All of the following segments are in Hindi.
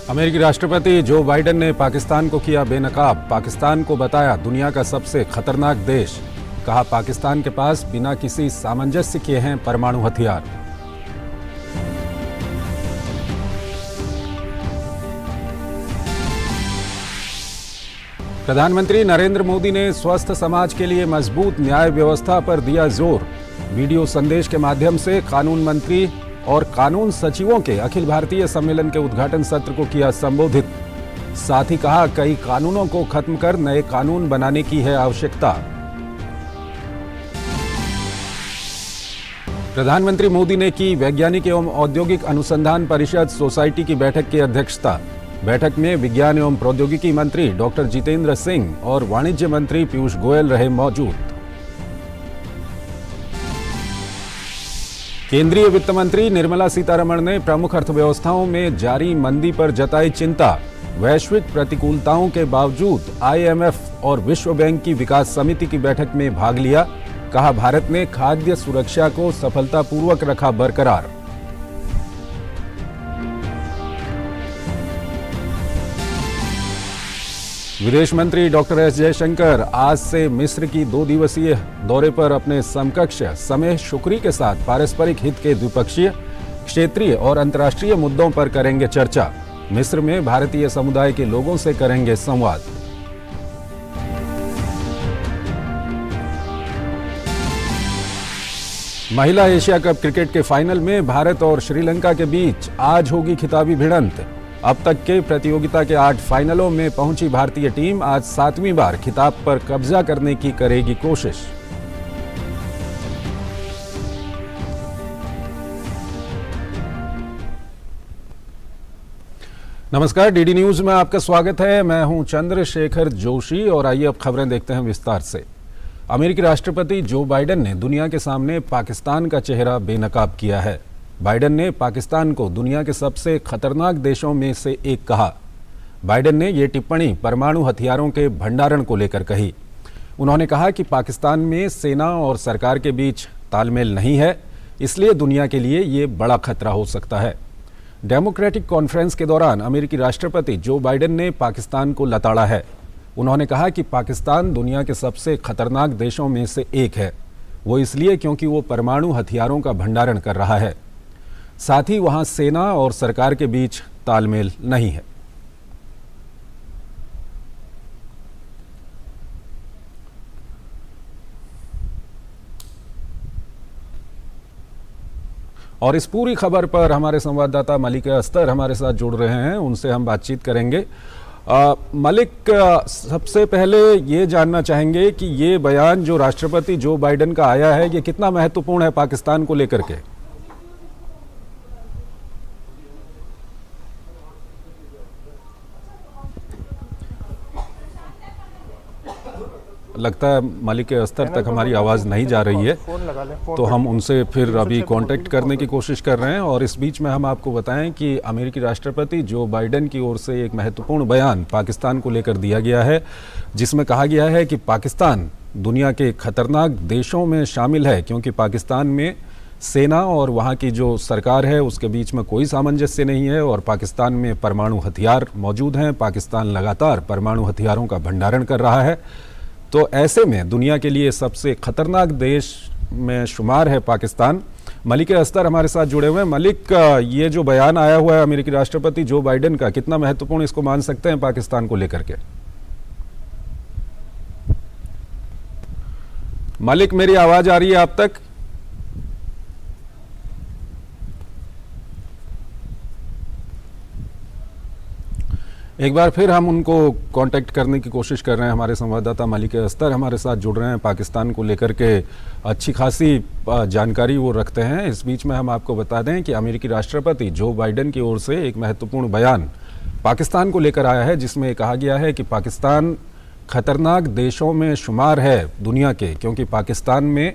अमेरिकी राष्ट्रपति जो बाइडेन ने पाकिस्तान को किया बेनकाब, पाकिस्तान को बताया दुनिया का सबसे खतरनाक देश। कहा पाकिस्तान के पास बिना किसी सामंजस्य के हैं परमाणु हथियार। प्रधानमंत्री नरेंद्र मोदी ने स्वस्थ समाज के लिए मजबूत न्याय व्यवस्था पर दिया जोर। वीडियो संदेश के माध्यम से कानून मंत्री और कानून सचिवों के अखिल भारतीय सम्मेलन के उद्घाटन सत्र को किया संबोधित। साथ ही कहा कई कानूनों को खत्म कर नए कानून बनाने की है आवश्यकता। प्रधानमंत्री मोदी ने की वैज्ञानिक एवं औद्योगिक अनुसंधान परिषद सोसाइटी की बैठक की अध्यक्षता। बैठक में विज्ञान एवं प्रौद्योगिकी मंत्री डॉक्टर जितेंद्र सिंह और वाणिज्य मंत्री पीयूष गोयल रहे मौजूद। केंद्रीय वित्त मंत्री निर्मला सीतारमण ने प्रमुख अर्थव्यवस्थाओं में जारी मंदी पर जताई चिंता। वैश्विक प्रतिकूलताओं के बावजूद आईएमएफ और विश्व बैंक की विकास समिति की बैठक में भाग लिया। कहा भारत ने खाद्य सुरक्षा को सफलतापूर्वक रखा बरकरार। विदेश मंत्री डॉक्टर एस जयशंकर आज से मिस्र की 2 दिवसीय दौरे पर अपने समकक्ष समेह शुक्री के साथ पारस्परिक हित के द्विपक्षीय, क्षेत्रीय और अंतर्राष्ट्रीय मुद्दों पर करेंगे चर्चा। मिस्र में भारतीय समुदाय के लोगों से करेंगे संवाद। महिला एशिया कप क्रिकेट के फाइनल में भारत और श्रीलंका के बीच आज होगी खिताबी भिड़ंत। अब तक के प्रतियोगिता के 8 फाइनलों में पहुंची भारतीय टीम आज 7वीं बार खिताब पर कब्जा करने की करेगी कोशिश। नमस्कार, डीडी न्यूज में आपका स्वागत है। मैं हूं चंद्रशेखर जोशी और आइए अब खबरें देखते हैं विस्तार से। अमेरिकी राष्ट्रपति जो बाइडेन ने दुनिया के सामने पाकिस्तान का चेहरा बेनकाब किया है। बाइडेन ने पाकिस्तान को दुनिया के सबसे खतरनाक देशों में से एक कहा। बाइडेन ने ये टिप्पणी परमाणु हथियारों के भंडारण को लेकर कही। उन्होंने कहा कि पाकिस्तान में सेना और सरकार के बीच तालमेल नहीं है, इसलिए दुनिया के लिए ये बड़ा खतरा हो सकता है। डेमोक्रेटिक कॉन्फ्रेंस के दौरान अमेरिकी राष्ट्रपति जो बाइडेन ने पाकिस्तान को लताड़ा है। उन्होंने कहा कि पाकिस्तान दुनिया के सबसे खतरनाक देशों में से एक है। वो इसलिए क्योंकि वो परमाणु हथियारों का भंडारण कर रहा है। साथ ही वहां सेना और सरकार के बीच तालमेल नहीं है। और इस पूरी खबर पर हमारे संवाददाता मलिक अस्तर हमारे साथ जुड़ रहे हैं, उनसे हम बातचीत करेंगे। मलिक, सबसे पहले ये जानना चाहेंगे कि ये बयान जो राष्ट्रपति जो बाइडेन का आया है, ये कितना महत्वपूर्ण है पाकिस्तान को लेकर के? लगता है मलिक अस्तर तक हमारी आवाज़ नहीं जा रही है, तो हम उनसे फिर अभी कांटेक्ट करने की कोशिश कर रहे हैं। और इस बीच में हम आपको बताएं कि अमेरिकी राष्ट्रपति जो बाइडेन की ओर से एक महत्वपूर्ण बयान पाकिस्तान को लेकर दिया गया है, जिसमें कहा गया है कि पाकिस्तान दुनिया के खतरनाक देशों में शामिल है क्योंकि पाकिस्तान में सेना और वहाँ की जो सरकार है उसके बीच में कोई सामंजस्य नहीं है और पाकिस्तान में परमाणु हथियार मौजूद हैं। पाकिस्तान लगातार परमाणु हथियारों का भंडारण कर रहा है, तो ऐसे में दुनिया के लिए सबसे खतरनाक देश में शुमार है पाकिस्तान। मलिक अस्तर हमारे साथ जुड़े हुए हैं। मलिक, ये जो बयान आया हुआ है अमेरिकी राष्ट्रपति जो बाइडेन का, कितना महत्वपूर्ण इसको मान सकते हैं पाकिस्तान को लेकर के? मलिक, मेरी आवाज आ रही है आप तक? एक बार फिर हम उनको कांटेक्ट करने की कोशिश कर रहे हैं। हमारे संवाददाता मलिक अस्तर हमारे साथ जुड़ रहे हैं, पाकिस्तान को लेकर के अच्छी खासी जानकारी वो रखते हैं। इस बीच में हम आपको बता दें कि अमेरिकी राष्ट्रपति जो बाइडेन की ओर से एक महत्वपूर्ण बयान पाकिस्तान को लेकर आया है, जिसमें कहा गया है कि पाकिस्तान खतरनाक देशों में शुमार है दुनिया के, क्योंकि पाकिस्तान में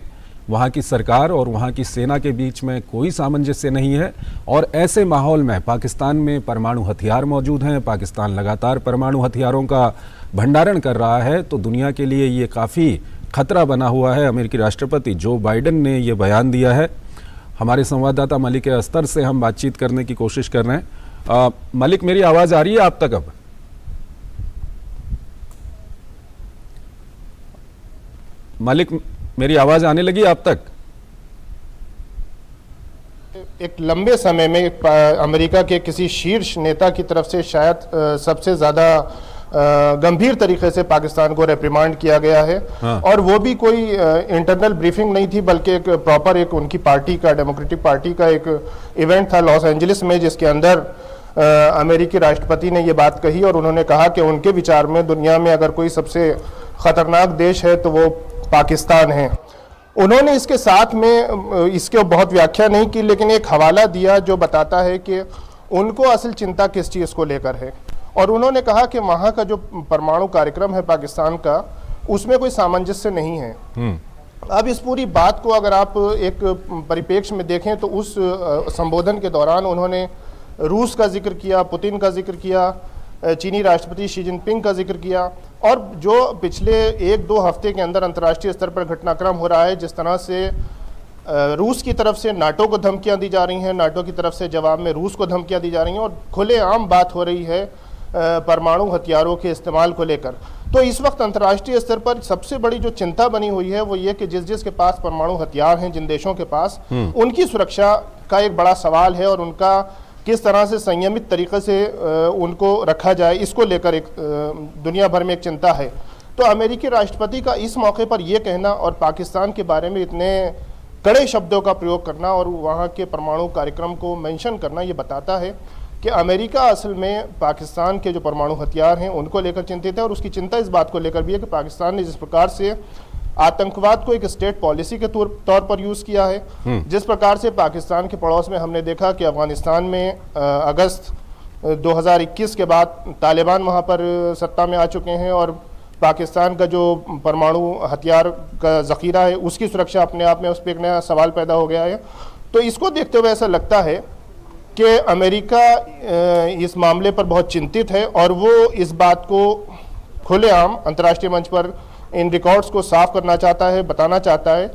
वहाँ की सरकार और वहाँ की सेना के बीच में कोई सामंजस्य नहीं है और ऐसे माहौल में पाकिस्तान में परमाणु हथियार मौजूद हैं। पाकिस्तान लगातार परमाणु हथियारों का भंडारण कर रहा है, तो दुनिया के लिए ये काफ़ी खतरा बना हुआ है। अमेरिकी राष्ट्रपति जो बाइडेन ने ये बयान दिया है। हमारे संवाददाता मलिक अस्तर से हम बातचीत करने की कोशिश कर रहे हैं। मलिक, मेरी आवाज आ रही है आप तक? अब मलिक, मेरी आवाज आने लगी आप तक? एक लंबे समय में अमेरिका के किसी शीर्ष नेता की तरफ से शायद सबसे ज्यादा गंभीर तरीके से पाकिस्तान को रेप्रिमांड किया गया है। हाँ। और वो भी कोई इंटरनल ब्रीफिंग नहीं थी, बल्कि एक प्रॉपर एक उनकी पार्टी का, डेमोक्रेटिक पार्टी का एक इवेंट था लॉस एंजलिस में, जिसके अंदर अमेरिकी राष्ट्रपति ने ये बात कही और उन्होंने कहा कि उनके विचार में दुनिया में अगर कोई सबसे खतरनाक देश है तो वो पाकिस्तान है। उन्होंने इसके साथ में इसके बहुत व्याख्या नहीं की, लेकिन एक हवाला दिया जो बताता है कि उनको असल चिंता किस चीज़ को लेकर है। और उन्होंने कहा कि वहाँ का जो परमाणु कार्यक्रम है पाकिस्तान का, उसमें कोई सामंजस्य नहीं है। अब इस पूरी बात को अगर आप एक परिप्रेक्ष्य में देखें तो उस संबोधन के दौरान उन्होंने रूस का जिक्र किया, पुतिन का जिक्र किया, चीनी राष्ट्रपति शी जिनपिंग का जिक्र किया, और जो पिछले 1-2 हफ्ते के अंदर अंतर्राष्ट्रीय स्तर पर घटनाक्रम हो रहा है, जिस तरह से रूस की तरफ से नाटो को धमकियां दी जा रही हैं, नाटो की तरफ से जवाब में रूस को धमकियां दी जा रही हैं, और खुलेआम बात हो रही है परमाणु हथियारों के इस्तेमाल को लेकर। तो इस वक्त अंतर्राष्ट्रीय स्तर पर सबसे बड़ी जो चिंता बनी हुई है वो ये कि जिस जिस के पास परमाणु हथियार हैं, जिन देशों के पास, उनकी सुरक्षा का एक बड़ा सवाल है, और उनका किस तरह से संयमित तरीके से उनको रखा जाए, इसको लेकर एक दुनिया भर में एक चिंता है। तो अमेरिकी राष्ट्रपति का इस मौके पर यह कहना और पाकिस्तान के बारे में इतने कड़े शब्दों का प्रयोग करना और वहाँ के परमाणु कार्यक्रम को मेंशन करना, ये बताता है कि अमेरिका असल में पाकिस्तान के जो परमाणु हथियार हैं उनको लेकर चिंतित है। और उसकी चिंता इस बात को लेकर भी है कि पाकिस्तान ने जिस प्रकार से आतंकवाद को एक स्टेट पॉलिसी के तौर पर यूज किया है, जिस प्रकार से पाकिस्तान के पड़ोस में हमने देखा कि अफगानिस्तान में अगस्त 2021 के बाद तालिबान वहां पर सत्ता में आ चुके हैं, और पाकिस्तान का जो परमाणु हथियार का जखीरा है उसकी सुरक्षा अपने आप में उस पर एक नया सवाल पैदा हो गया है। तो इसको देखते हुए ऐसा लगता है कि अमेरिका इस मामले पर बहुत चिंतित है, और वो इस बात को खुलेआम अंतर्राष्ट्रीय मंच पर इन रिकॉर्ड्स को साफ करना चाहता है, बताना चाहता है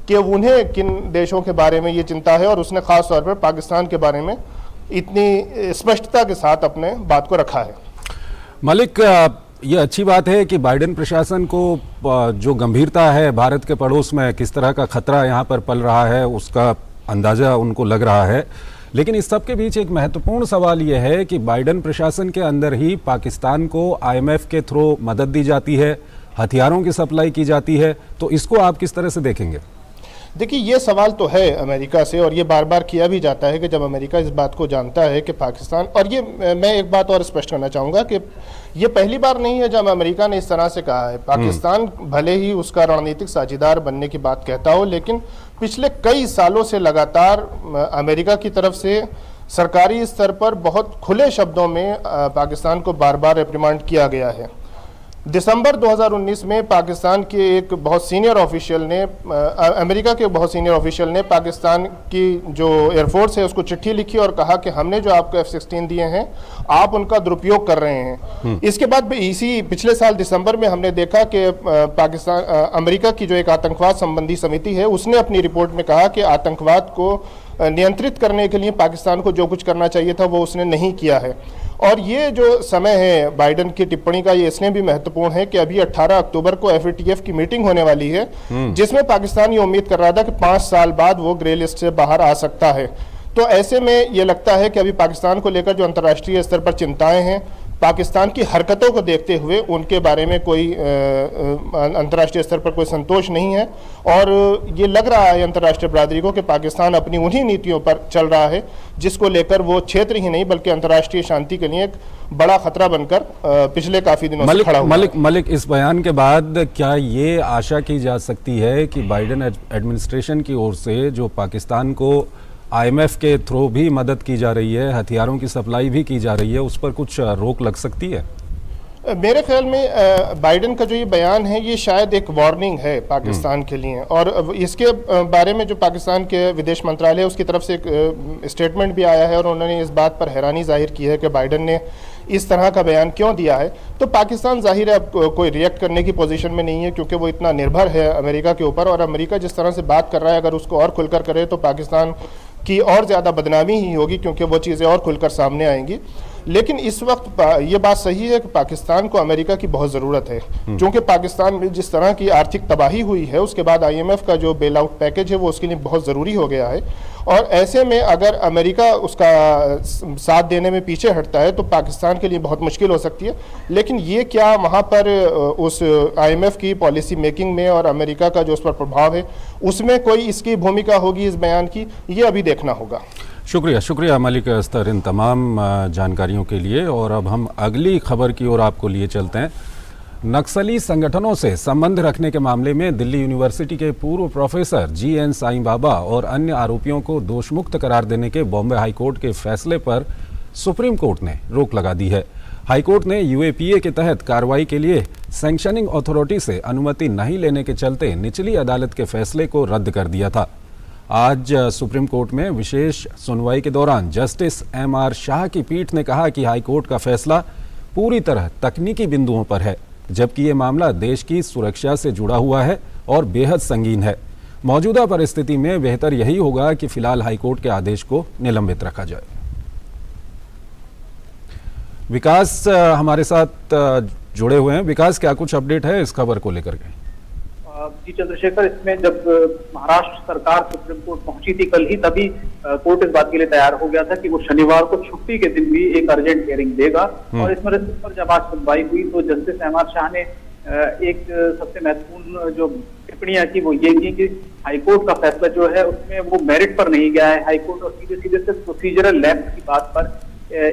कि उन्हें किन देशों के बारे में ये चिंता है, और उसने खास तौर पर पाकिस्तान के बारे में इतनी स्पष्टता के साथ अपने बात को रखा है। मलिक, ये अच्छी बात है कि बाइडेन प्रशासन को जो गंभीरता है भारत के पड़ोस में, किस तरह का खतरा यहाँ पर पल रहा है, उसका अंदाजा उनको लग रहा है। लेकिन इस सब के बीच एक महत्वपूर्ण सवाल यह है कि बाइडेन प्रशासन के अंदर ही पाकिस्तान को IMF के थ्रू मदद दी जाती है, हथियारों की सप्लाई की जाती है, तो इसको आप किस तरह से देखेंगे? देखिए, ये सवाल तो है अमेरिका से, और ये बार बार किया भी जाता है कि जब अमेरिका इस बात को जानता है कि पाकिस्तान, और ये मैं एक बात और स्पष्ट करना चाहूँगा कि ये पहली बार नहीं है जब अमेरिका ने इस तरह से कहा है। पाकिस्तान भले ही उसका रणनीतिक साझेदार बनने की बात कहता हो, लेकिन पिछले कई सालों से लगातार अमेरिका की तरफ से सरकारी स्तर पर बहुत खुले शब्दों में पाकिस्तान को बार बार रिप्रिमांड किया गया है। दिसंबर 2019 में पाकिस्तान के एक बहुत सीनियर ऑफिशियल ने, अमेरिका के बहुत सीनियर ऑफिशियल ने पाकिस्तान की जो एयरफोर्स है उसको चिट्ठी लिखी और कहा कि हमने जो आपको F-16 दिए हैं आप उनका दुरुपयोग कर रहे हैं। इसके बाद इसी पिछले साल दिसंबर में हमने देखा कि पाकिस्तान, अमेरिका की जो एक आतंकवाद संबंधी समिति है उसने अपनी रिपोर्ट में कहा कि आतंकवाद को नियंत्रित करने के लिए पाकिस्तान को जो कुछ करना चाहिए था वो उसने नहीं किया है। और ये जो समय है बाइडेन की टिप्पणी का, ये इसलिए भी महत्वपूर्ण है कि अभी 18 अक्टूबर को FATF की मीटिंग होने वाली है, जिसमें पाकिस्तान ये उम्मीद कर रहा था कि 5 साल बाद वो ग्रे लिस्ट से बाहर आ सकता है। तो ऐसे में ये लगता है कि अभी पाकिस्तान को लेकर जो अंतर्राष्ट्रीय स्तर पर चिंताएं हैं, पाकिस्तान की हरकतों को देखते हुए उनके बारे में कोई अंतर्राष्ट्रीय स्तर पर कोई संतोष नहीं है, और ये लग रहा है अंतर्राष्ट्रीय बरादरी को कि पाकिस्तान अपनी उन्हीं नीतियों पर चल रहा है जिसको लेकर वो क्षेत्र ही नहीं बल्कि अंतर्राष्ट्रीय शांति के लिए एक बड़ा खतरा बनकर पिछले काफी दिनों से खड़ा हुआ है। मलिक, इस बयान के बाद क्या ये आशा की जा सकती है कि बाइडेन एडमिनिस्ट्रेशन की ओर से जो पाकिस्तान को IMF के थ्रू भी मदद की जा रही है, हथियारों की सप्लाई भी की जा रही है, उस पर कुछ रोक लग सकती है? मेरे ख्याल में बाइडेन का जो ये बयान है ये शायद एक वार्निंग है पाकिस्तान के लिए, और इसके बारे में जो पाकिस्तान के विदेश मंत्रालय उसकी तरफ से एक स्टेटमेंट भी आया है, और उन्होंने इस बात पर हैरानी जाहिर की है कि बाइडेन ने इस तरह का बयान क्यों दिया है। तो पाकिस्तान जाहिर है अब कोई रिएक्ट करने की पोजीशन में नहीं है, क्योंकि वो इतना निर्भर है अमेरिका के ऊपर, और अमेरिका जिस तरह से बात कर रहा है अगर उसको और खुलकर करे तो पाकिस्तान की और ज़्यादा बदनामी ही होगी, क्योंकि वो चीज़ें और खुलकर सामने आएंगी। लेकिन इस वक्त ये बात सही है कि पाकिस्तान को अमेरिका की बहुत ज़रूरत है, क्योंकि पाकिस्तान में जिस तरह की आर्थिक तबाही हुई है, उसके बाद IMF का जो बेल आउट पैकेज है वो उसके लिए बहुत ज़रूरी हो गया है। और ऐसे में अगर अमेरिका उसका साथ देने में पीछे हटता है तो पाकिस्तान के लिए बहुत मुश्किल हो सकती है। लेकिन ये क्या वहाँ पर उस IMF की पॉलिसी मेकिंग में और अमेरिका का जो उस पर प्रभाव है उसमें कोई इसकी भूमिका होगी इस बयान की, ये अभी देखना होगा। शुक्रिया मलिक अस्तर इन तमाम जानकारियों के लिए। और अब हम अगली खबर की ओर आपको लिए चलते हैं। नक्सली संगठनों से संबंध रखने के मामले में दिल्ली यूनिवर्सिटी के पूर्व प्रोफेसर GN साईं बाबा और अन्य आरोपियों को दोषमुक्त करार देने के बॉम्बे हाईकोर्ट के फैसले पर सुप्रीम कोर्ट ने रोक लगा दी है। हाईकोर्ट ने UAPA के तहत कार्रवाई के लिए सैंक्शनिंग अथॉरिटी से अनुमति नहीं लेने के चलते निचली अदालत के फैसले को रद्द कर दिया था। आज सुप्रीम कोर्ट में विशेष सुनवाई के दौरान जस्टिस MR शाह की पीठ ने कहा कि हाईकोर्ट का फैसला पूरी तरह तकनीकी बिंदुओं पर है, जबकि ये मामला देश की सुरक्षा से जुड़ा हुआ है और बेहद संगीन है। मौजूदा परिस्थिति में बेहतर यही होगा कि फिलहाल हाईकोर्ट के आदेश को निलंबित रखा जाए। विकास हमारे साथ जुड़े हुए हैं। विकास, क्या कुछ अपडेट है इस खबर को लेकर के? जी चंद्रशेखर, इसमें जब महाराष्ट्र सरकार सुप्रीम कोर्ट पहुंची थी कल ही, तभी कोर्ट इस बात के लिए तैयार हो गया था कि वो शनिवार को छुट्टी के दिन भी एक अर्जेंट हियरिंग देगा। और इस पर जब आज सुनवाई हुई तो जस्टिस MR शाह ने एक सबसे महत्वपूर्ण जो टिप्पणियां की वो ये की कि हाईकोर्ट का फैसला जो है उसमें वो मेरिट पर नहीं गया है हाईकोर्ट, और सीधे सीधे सिर्फ प्रोसीजरल लैप्स की बात पर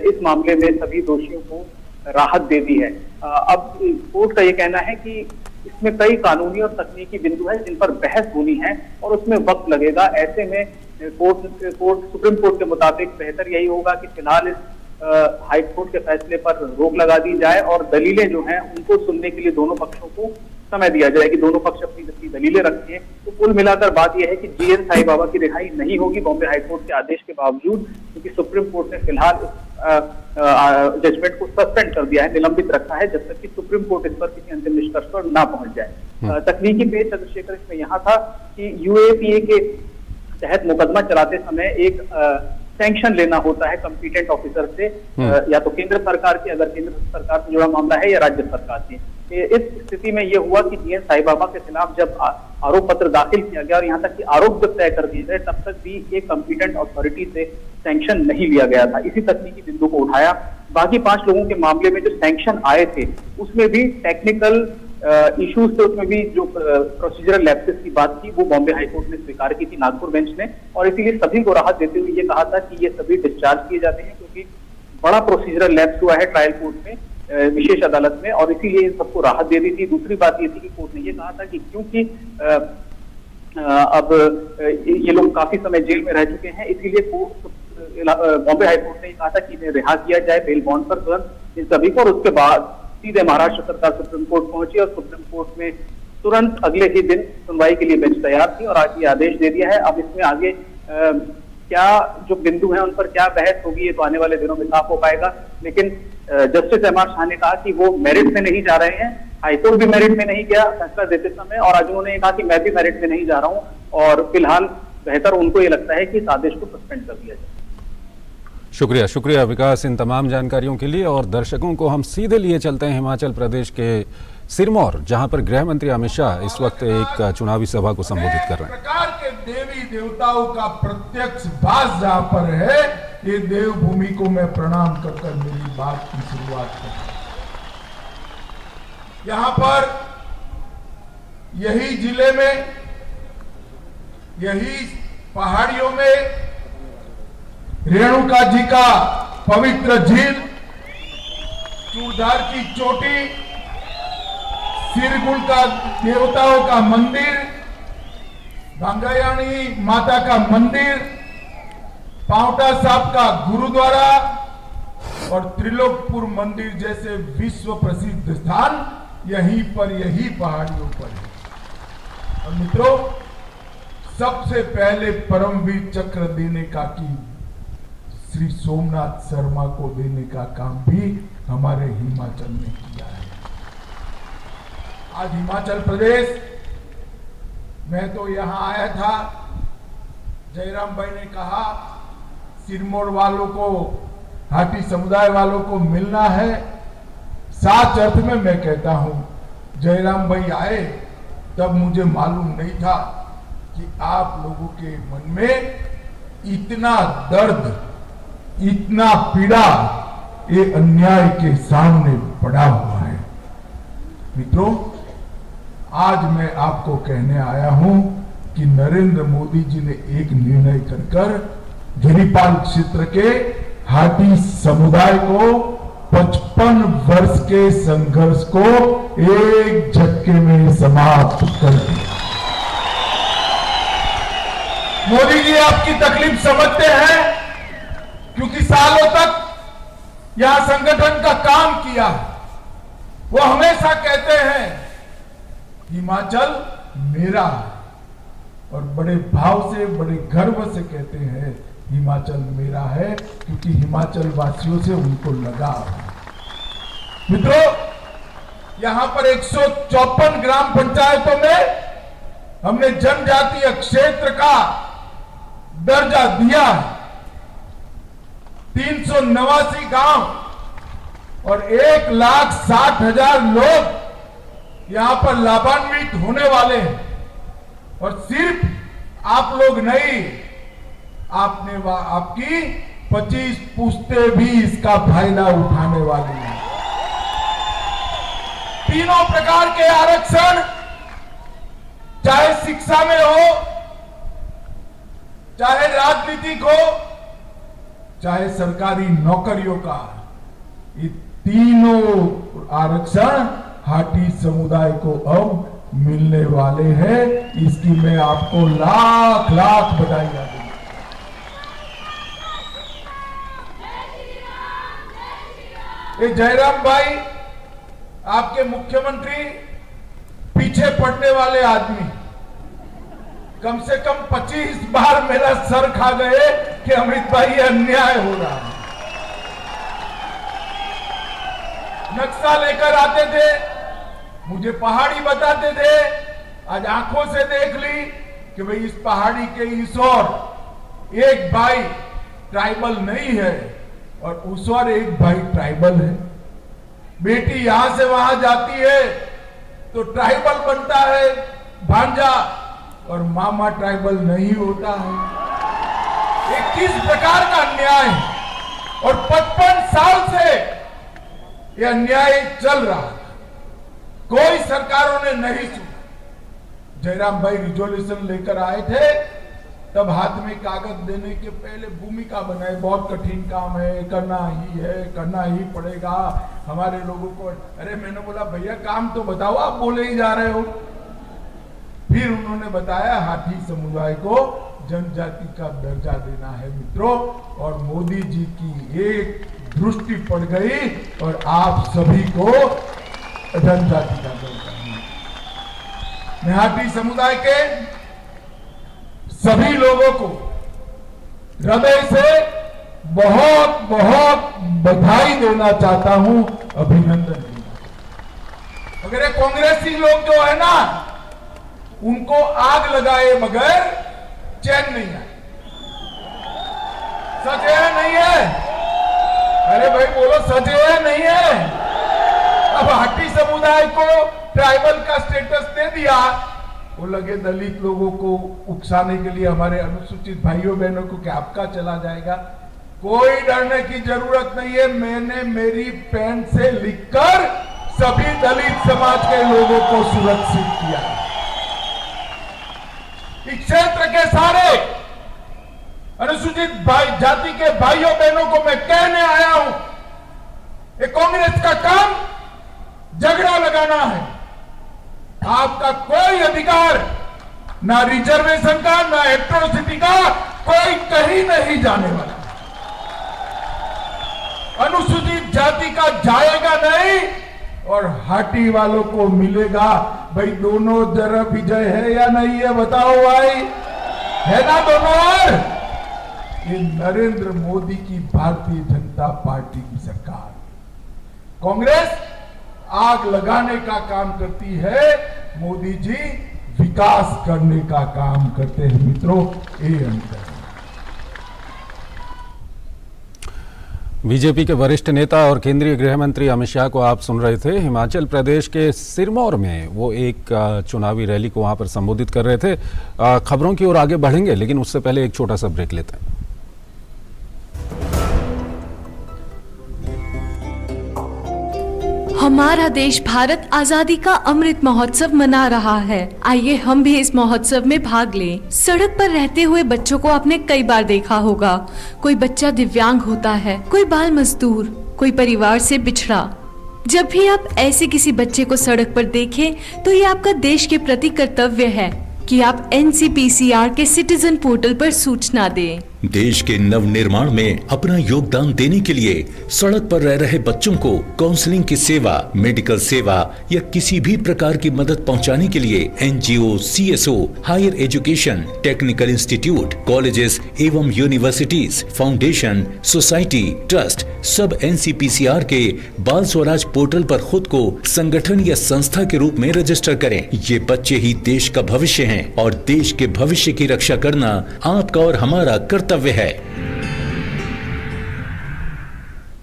इस मामले में सभी दोषियों को राहत दे दी है। अब कोर्ट का ये कहना है कि इसमें कई कानूनी और तकनीकी बिंदु हैं जिन पर बहस होनी है और उसमें वक्त लगेगा। ऐसे में सुप्रीम कोर्ट के मुताबिक बेहतर यही होगा कि फिलहाल इस हाई कोर्ट के फैसले पर रोक लगा दी जाए और दलीलें जो हैं उनको सुनने के लिए दोनों पक्षों को समय दिया जाए कि दोनों पक्ष अपनी अपनी दलीलें रखें। तो कुल मिलाकर बात यह है कि GN साईं बाबा की रिहाई नहीं होगी बॉम्बे हाईकोर्ट के आदेश के बावजूद, क्योंकि सुप्रीम कोर्ट ने फिलहाल जजमेंट को सस्पेंड कर दिया है, निलंबित रखा है, जब तक कि सुप्रीम कोर्ट इस पर किसी अंतिम निष्कर्ष पर ना पहुंच जाए। तकनीकी पेश चंद्रशेखर इसमें यहाँ था कि UAPA के तहत मुकदमा चलाते समय एक सैंक्शन लेना होता है कॉम्पिटेंट ऑफिसर से, या तो केंद्र सरकार की, अगर केंद्र सरकार से जुड़ा मामला है, या राज्य सरकार की। इस स्थिति में यह हुआ कि GN साईं बाबा के खिलाफ जब आरोप पत्र दाखिल किया गया और यहाँ तक कि आरोप जब तय कर दिए गए, तब तक भी एक कॉम्पिटेंट अथॉरिटी से सैंक्शन नहीं लिया गया था। इसी तकनीकी बिंदु को उठाया। बाकी 5 लोगों के मामले में जो सैंक्शन आए थे उसमें भी टेक्निकल इश्यूज थे, उसमें भी जो प्रोसीजरल लैप्सेस की बात थी वो बॉम्बे हाईकोर्ट ने स्वीकार की थी, नागपुर बेंच ने, और इसीलिए सभी को राहत देते हुए ये कहा था कि ये सभी डिस्चार्ज किए जाते हैं, क्योंकि बड़ा प्रोसीजरल लैप्स हुआ है ट्रायल कोर्ट में, विशेष अदालत में, और इसीलिए इन सबको राहत दे दी थी। दूसरी बात ये थी कि कोर्ट ने ये कहा था कि क्योंकि अब ये लोग काफी समय जेल में रह चुके हैं, इसीलिए बॉम्बे हाईकोर्ट ने कहा था कि इन्हें रिहा किया जाए बेल बॉन्ड पर तुरंत इन सभी को, और उसके बाद सीधे महाराष्ट्र सरकार सुप्रीम कोर्ट पहुंची और सुप्रीम कोर्ट में तुरंत अगले ही दिन सुनवाई के लिए बेंच तैयार थी और आज ये आदेश दे दिया है। अब इसमें आगे क्या जो बिंदु हैं उन पर क्या बहस होगी ये तो आने वाले दिनों में साफ हो पाएगा। लेकिन जस्टिस MR शाह ने कहा कि वो मेरिट में नहीं जा रहे हैं, हाईकोर्ट भी मेरिट में नहीं गया फैसला देते समय, और आज उन्होंने कहा कि मैं भी मेरिट में नहीं जा रहा हूं, और फिलहाल बेहतर उनको ये लगता है कि इस आदेश को सस्पेंड कर दिया जाए। शुक्रिया विकास इन तमाम जानकारियों के लिए। और दर्शकों को हम सीधे लिए चलते हैं हिमाचल प्रदेश के सिरमौर, जहां पर गृह मंत्री अमित शाह इस वक्त एक चुनावी सभा को संबोधित कर रहे हैं। प्रकार के देवी देवताओं का प्रत्यक्ष वास जहां पर है, ये देवभूमि को मैं प्रणाम कर मेरी बात की शुरुआत कर। यहां पर यही जिले में, यही पहाड़ियों में रेणुका जी का पवित्र झील, चूड़धार की चोटी, सिरगुल का देवताओं का मंदिर, गंगायाणी माता का मंदिर, पांवटा साहब का गुरुद्वारा और त्रिलोकपुर मंदिर जैसे विश्व प्रसिद्ध स्थान यहीं पर, यही पहाड़ियों पर है। और मित्रों, सबसे पहले परमवीर चक्र देने का की श्री सोमनाथ शर्मा को देने का काम भी हमारे हिमाचल ने किया है। आज हिमाचल प्रदेश, मैं तो यहां आया था जयराम भाई ने कहा सिरमौर वालों को, हाटी समुदाय वालों को मिलना है। साच अर्थ में मैं कहता हूं, जयराम भाई आए तब मुझे मालूम नहीं था कि आप लोगों के मन में इतना दर्द, इतना पीड़ा ये अन्याय के सामने पड़ा हुआ है। मित्रों, आज मैं आपको कहने आया हूं कि नरेंद्र मोदी जी ने एक निर्णय कर गिरिपाल क्षेत्र के हाटी समुदाय को 55 वर्ष के संघर्ष को एक झटके में समाप्त कर दिया। मोदी जी आपकी तकलीफ समझते हैं, क्योंकि सालों तक यहां संगठन का काम किया। वो हमेशा कहते हैं हिमाचल मेरा है, और बड़े भाव से, बड़े गर्व से कहते हैं हिमाचल मेरा है, क्योंकि हिमाचल वासियों से उनको लगाव है। मित्रों, यहां पर 154 ग्राम पंचायतों में हमने जनजातीय क्षेत्र का दर्जा दिया है। 389 गांव और 1,60,000 लोग यहां पर लाभान्वित होने वाले हैं। और सिर्फ आप लोग नहीं, आपकी 25 पुश्ते भी इसका फायदा उठाने वाली हैं। तीनों प्रकार के आरक्षण, चाहे शिक्षा में हो, चाहे राजनीतिक हो, चाहे सरकारी नौकरियों का, ये तीनों आरक्षण हाटी समुदाय को अब मिलने वाले हैं। इसकी मैं आपको लाख लाख बधाई दूंगा। ये जयराम भाई आपके मुख्यमंत्री पीछे पड़ने वाले आदमी कम से कम 25 बार मेरा सर खा गए कि अमित भाई अन्याय हो रहा है। नक्शा लेकर आते थे, मुझे पहाड़ी बताते थे, आज आंखों से देख ली कि भाई इस पहाड़ी के इस ओर एक भाई ट्राइबल नहीं है और उस ओर एक भाई ट्राइबल है। बेटी यहां से वहां जाती है तो ट्राइबल बनता है भांजा, और मामा ट्राइबल नहीं होता है। ये किस प्रकार का अन्याय है? और 55 साल से ये अन्याय चल रहा है, कोई सरकारों ने नहीं सुना। जयराम भाई रिजोल्यूशन लेकर आए थे, तब हाथ में कागज देने के पहले भूमिका बनाए, बहुत कठिन काम है, करना ही है, करना ही पड़ेगा हमारे लोगों को। अरे मैंने बोला भैया काम तो बताओ, आप बोले ही जा रहे हो। फिर उन्होंने बताया हाटी समुदाय को जनजाति का दर्जा देना है मित्रों, और मोदी जी की एक दृष्टि पड़ गई और आप सभी को जनजाति का दर्जा। मैं हाटी समुदाय के सभी लोगों को हृदय से बहुत बहुत बधाई देना चाहता हूं, अभिनंदन देना। अगर ये कांग्रेसी लोग जो है ना, उनको आग लगाए बगैर चैन नहीं आए। सच है नहीं है? अरे भाई बोलो, सच है नहीं है? अब हाटी समुदाय को ट्राइबल का स्टेटस दे दिया, वो लगे दलित लोगों को उकसाने के लिए, हमारे अनुसूचित भाइयों बहनों को क्या आपका चला जाएगा। कोई डरने की जरूरत नहीं है। मैंने मेरी पेन से लिखकर सभी दलित समाज के लोगों को सुरक्षित किया। इस क्षेत्र के सारे अनुसूचित जाति के भाइयों बहनों को मैं कहने आया हूं, ये कांग्रेस का काम झगड़ा लगाना है। आपका कोई अधिकार, ना रिजर्वेशन का, ना एट्रोसिटी का, कोई कहीं नहीं जाने वाला। अनुसूचित जाति का जाएगा नहीं और हाटी वालों को मिलेगा। भाई दोनों तरफ विजय है या नहीं है बताओ भाई, है ना दोनों ओर? ये नरेंद्र मोदी की भारतीय जनता पार्टी की सरकार। कांग्रेस आग लगाने का काम करती है, मोदी जी विकास करने का काम करते हैं मित्रों, ये अंतर है। बीजेपी के वरिष्ठ नेता और केंद्रीय गृह मंत्री अमित शाह को आप सुन रहे थे। हिमाचल प्रदेश के सिरमौर में वो एक चुनावी रैली को वहां पर संबोधित कर रहे थे। खबरों की ओर आगे बढ़ेंगे, लेकिन उससे पहले एक छोटा सा ब्रेक लेते हैं। हमारा देश भारत आजादी का अमृत महोत्सव मना रहा है। आइए हम भी इस महोत्सव में भाग लें। सड़क पर रहते हुए बच्चों को आपने कई बार देखा होगा। कोई बच्चा दिव्यांग होता है, कोई बाल मजदूर, कोई परिवार से बिछड़ा। जब भी आप ऐसे किसी बच्चे को सड़क पर देखें तो ये आपका देश के प्रति कर्तव्य है कि आप NCPCR के सिटीजन पोर्टल पर सूचना दें। देश के नव निर्माण में अपना योगदान देने के लिए सड़क पर रह रहे बच्चों को काउंसलिंग की सेवा, मेडिकल सेवा या किसी भी प्रकार की मदद पहुंचाने के लिए NGO, CSO, higher education, technical institute, colleges एवं यूनिवर्सिटीज, फाउंडेशन, सोसाइटी, ट्रस्ट सब NCPCR के बाल स्वराज पोर्टल पर खुद को संगठन या संस्था के रूप में रजिस्टर करें। ये बच्चे ही देश का भविष्य हैं और देश के भविष्य की रक्षा करना आपका और हमारा कर्तव्य है।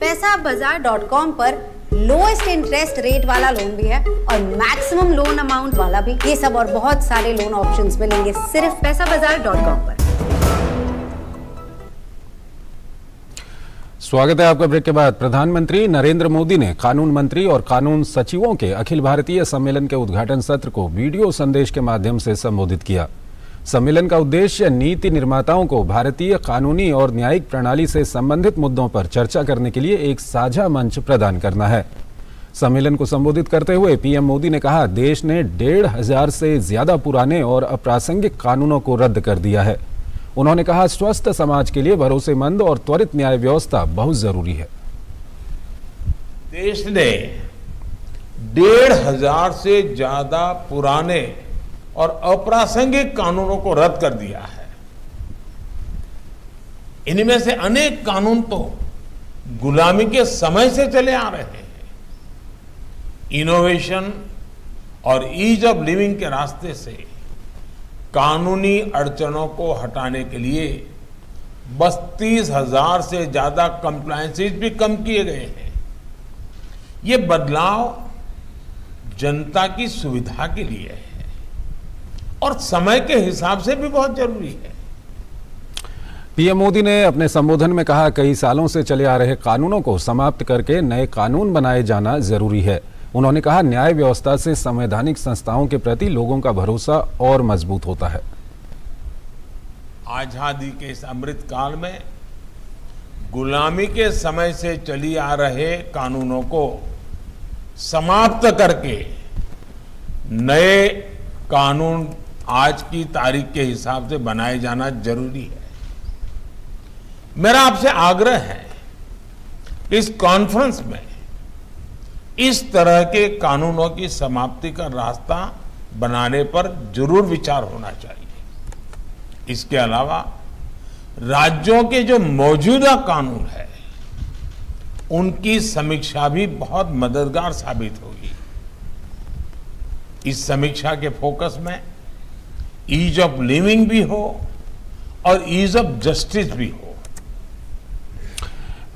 पैसाबाजार.com पर लोएस्ट इंटरेस्ट रेट वाला लोन भी है और मैक्सिमम लोन अमाउंट वाला भी। ये सब और बहुत सारे लोन ऑप्शंस मिलेंगे सिर्फ पैसाबाजार.com पर। स्वागत है आपका ब्रेक के बाद। प्रधानमंत्री नरेंद्र मोदी ने कानून मंत्री और कानून सचिवों के अखिल भारतीय सम्मेलन के उद्घाटन सत्र को वीडियो संदेश के माध्यम से संबोधित किया। सम्मेलन का उद्देश्य नीति निर्माताओं को भारतीय कानूनी और न्यायिक प्रणाली से संबंधित मुद्दों पर चर्चा करने के लिए एक साझा मंच प्रदान करना है। सम्मेलन को संबोधित करते हुए पीएम मोदी ने कहा, देश ने 1,500 से ज्यादा पुराने और अप्रासंगिक कानूनों को रद्द कर दिया है। उन्होंने कहा, स्वस्थ समाज के लिए भरोसेमंद और त्वरित न्याय व्यवस्था बहुत जरूरी है। देश ने 1,500 से ज्यादा पुराने और अप्रासंगिक कानूनों को रद्द कर दिया है। इनमें से अनेक कानून तो गुलामी के समय से चले आ रहे हैं। इनोवेशन और ईज ऑफ लिविंग के रास्ते से कानूनी अड़चनों को हटाने के लिए 32,000 से ज्यादा कंप्लायंसेस भी कम किए गए हैं। ये बदलाव जनता की सुविधा के लिए है और समय के हिसाब से भी बहुत जरूरी है। पीएम मोदी ने अपने संबोधन में कहा, कई सालों से चले आ रहे कानूनों को समाप्त करके नए कानून बनाए जाना जरूरी है। उन्होंने कहा, न्याय व्यवस्था से संवैधानिक संस्थाओं के प्रति लोगों का भरोसा और मजबूत होता है। आजादी के इस अमृत काल में गुलामी के समय से चली आ रहे कानूनों को समाप्त करके नए कानून आज की तारीख के हिसाब से बनाए जाना जरूरी है। मेरा आपसे आग्रह है कि इस कॉन्फ्रेंस में इस तरह के कानूनों की समाप्ति का रास्ता बनाने पर जरूर विचार होना चाहिए। इसके अलावा राज्यों के जो मौजूदा कानून है उनकी समीक्षा भी बहुत मददगार साबित होगी। इस समीक्षा के फोकस में ईज ऑफ लिविंग भी हो और ईज ऑफ जस्टिस भी हो।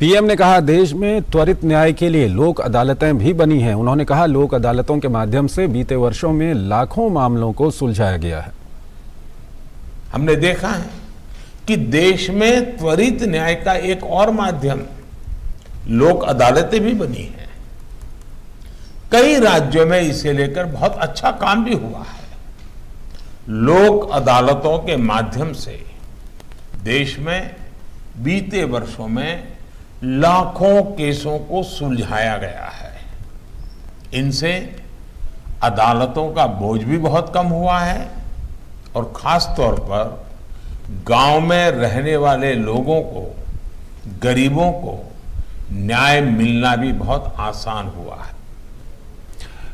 पीएम ने कहा, देश में त्वरित न्याय के लिए लोक अदालतें भी बनी हैं। उन्होंने कहा, लोक अदालतों के माध्यम से बीते वर्षों में लाखों मामलों को सुलझाया गया है। हमने देखा है कि देश में त्वरित न्याय का एक और माध्यम लोक अदालतें भी बनी हैं। कई राज्यों में इसे लेकर बहुत अच्छा काम भी हुआ है। लोक अदालतों के माध्यम से देश में बीते वर्षों में लाखों केसों को सुलझाया गया है। इनसे अदालतों का बोझ भी बहुत कम हुआ है और खास तौर पर गांव में रहने वाले लोगों को, गरीबों को न्याय मिलना भी बहुत आसान हुआ है।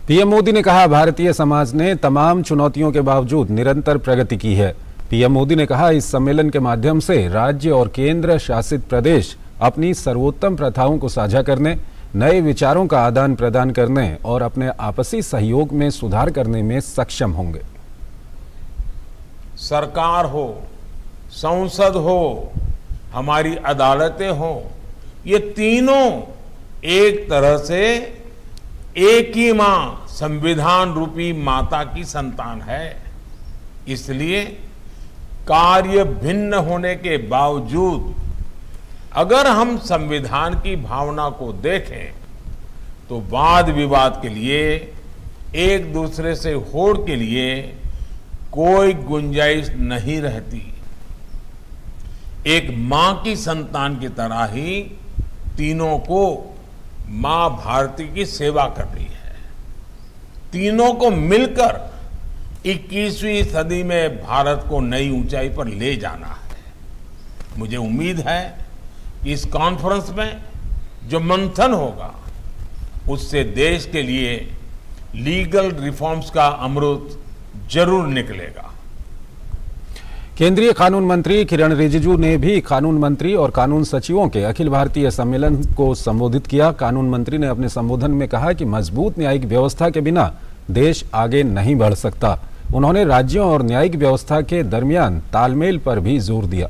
पीएम मोदी ने कहा, भारतीय समाज ने तमाम चुनौतियों के बावजूद निरंतर प्रगति की है। पीएम मोदी ने कहा, इस सम्मेलन के माध्यम से राज्य और केंद्र शासित प्रदेश अपनी सर्वोत्तम प्रथाओं को साझा करने, नए विचारों का आदान प्रदान करने और अपने आपसी सहयोग में सुधार करने में सक्षम होंगे। सरकार हो, संसद हो, हमारी अदालतें हो, ये तीनों एक तरह से एक ही मां, संविधान रूपी माता की संतान है। इसलिए कार्य भिन्न होने के बावजूद अगर हम संविधान की भावना को देखें तो वाद विवाद के लिए, एक दूसरे से होड़ के लिए कोई गुंजाइश नहीं रहती। एक मां की संतान की तरह ही तीनों को मां भारती की सेवा करनी है। तीनों को मिलकर 21वीं सदी में भारत को नई ऊंचाई पर ले जाना है। मुझे उम्मीद है कि इस कॉन्फ्रेंस में जो मंथन होगा उससे देश के लिए लीगल रिफॉर्म्स का अमृत जरूर निकलेगा। केंद्रीय कानून मंत्री किरण रिजिजू ने भी कानून मंत्री और कानून सचिवों के अखिल भारतीय सम्मेलन को संबोधित किया। कानून मंत्री ने अपने संबोधन में कहा कि मजबूत न्यायिक व्यवस्था के बिना देश आगे नहीं बढ़ सकता। उन्होंने राज्यों और न्यायिक व्यवस्था के दरमियान तालमेल पर भी जोर दिया।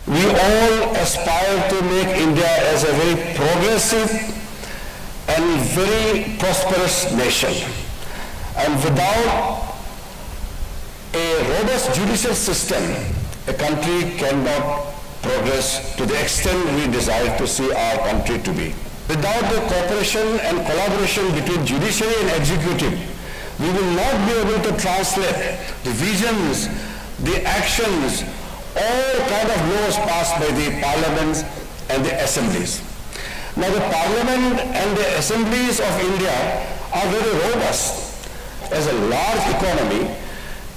We all aspire to make India as a very progressive and very prosperous nation. And without a robust judicial system, a country cannot progress to the extent we desire to see our country to be. Without the cooperation and collaboration between judiciary and executive, we will not be able to translate the visions, the actions, all kind of laws passed by the parliaments and the assemblies. Now the parliament and the assemblies of India are very robust. As a large economy,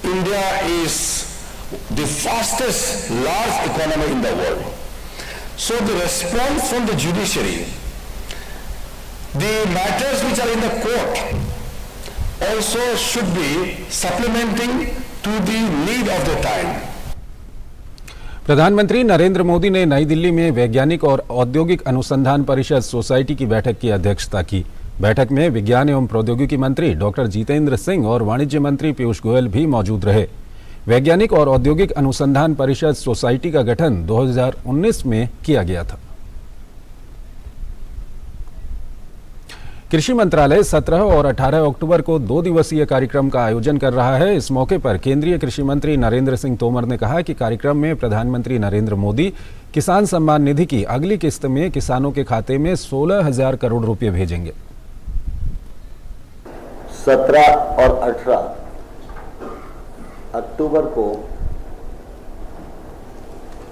India is the fastest large economy in the world. So the response from the judiciary, the matters which are in the court also should be supplementing to the need of the time. प्रधानमंत्री नरेंद्र मोदी ने नई दिल्ली में वैज्ञानिक और औद्योगिक अनुसंधान परिषद सोसाइटी की बैठक की अध्यक्षता की। बैठक में विज्ञान एवं प्रौद्योगिकी मंत्री डॉक्टर जितेंद्र सिंह और वाणिज्य मंत्री पीयूष गोयल भी मौजूद रहे। वैज्ञानिक और औद्योगिक अनुसंधान परिषद सोसाइटी का गठन 2019 में किया गया था। कृषि मंत्रालय 17 और 18 अक्टूबर को 2 दिवसीय कार्यक्रम का आयोजन कर रहा है। इस मौके पर केंद्रीय कृषि मंत्री नरेंद्र सिंह तोमर ने कहा कि कार्यक्रम में प्रधानमंत्री नरेंद्र मोदी किसान सम्मान निधि की अगली किस्त में किसानों के खाते में 16,000 करोड़ रुपए भेजेंगे। 17 और 18 अक्टूबर को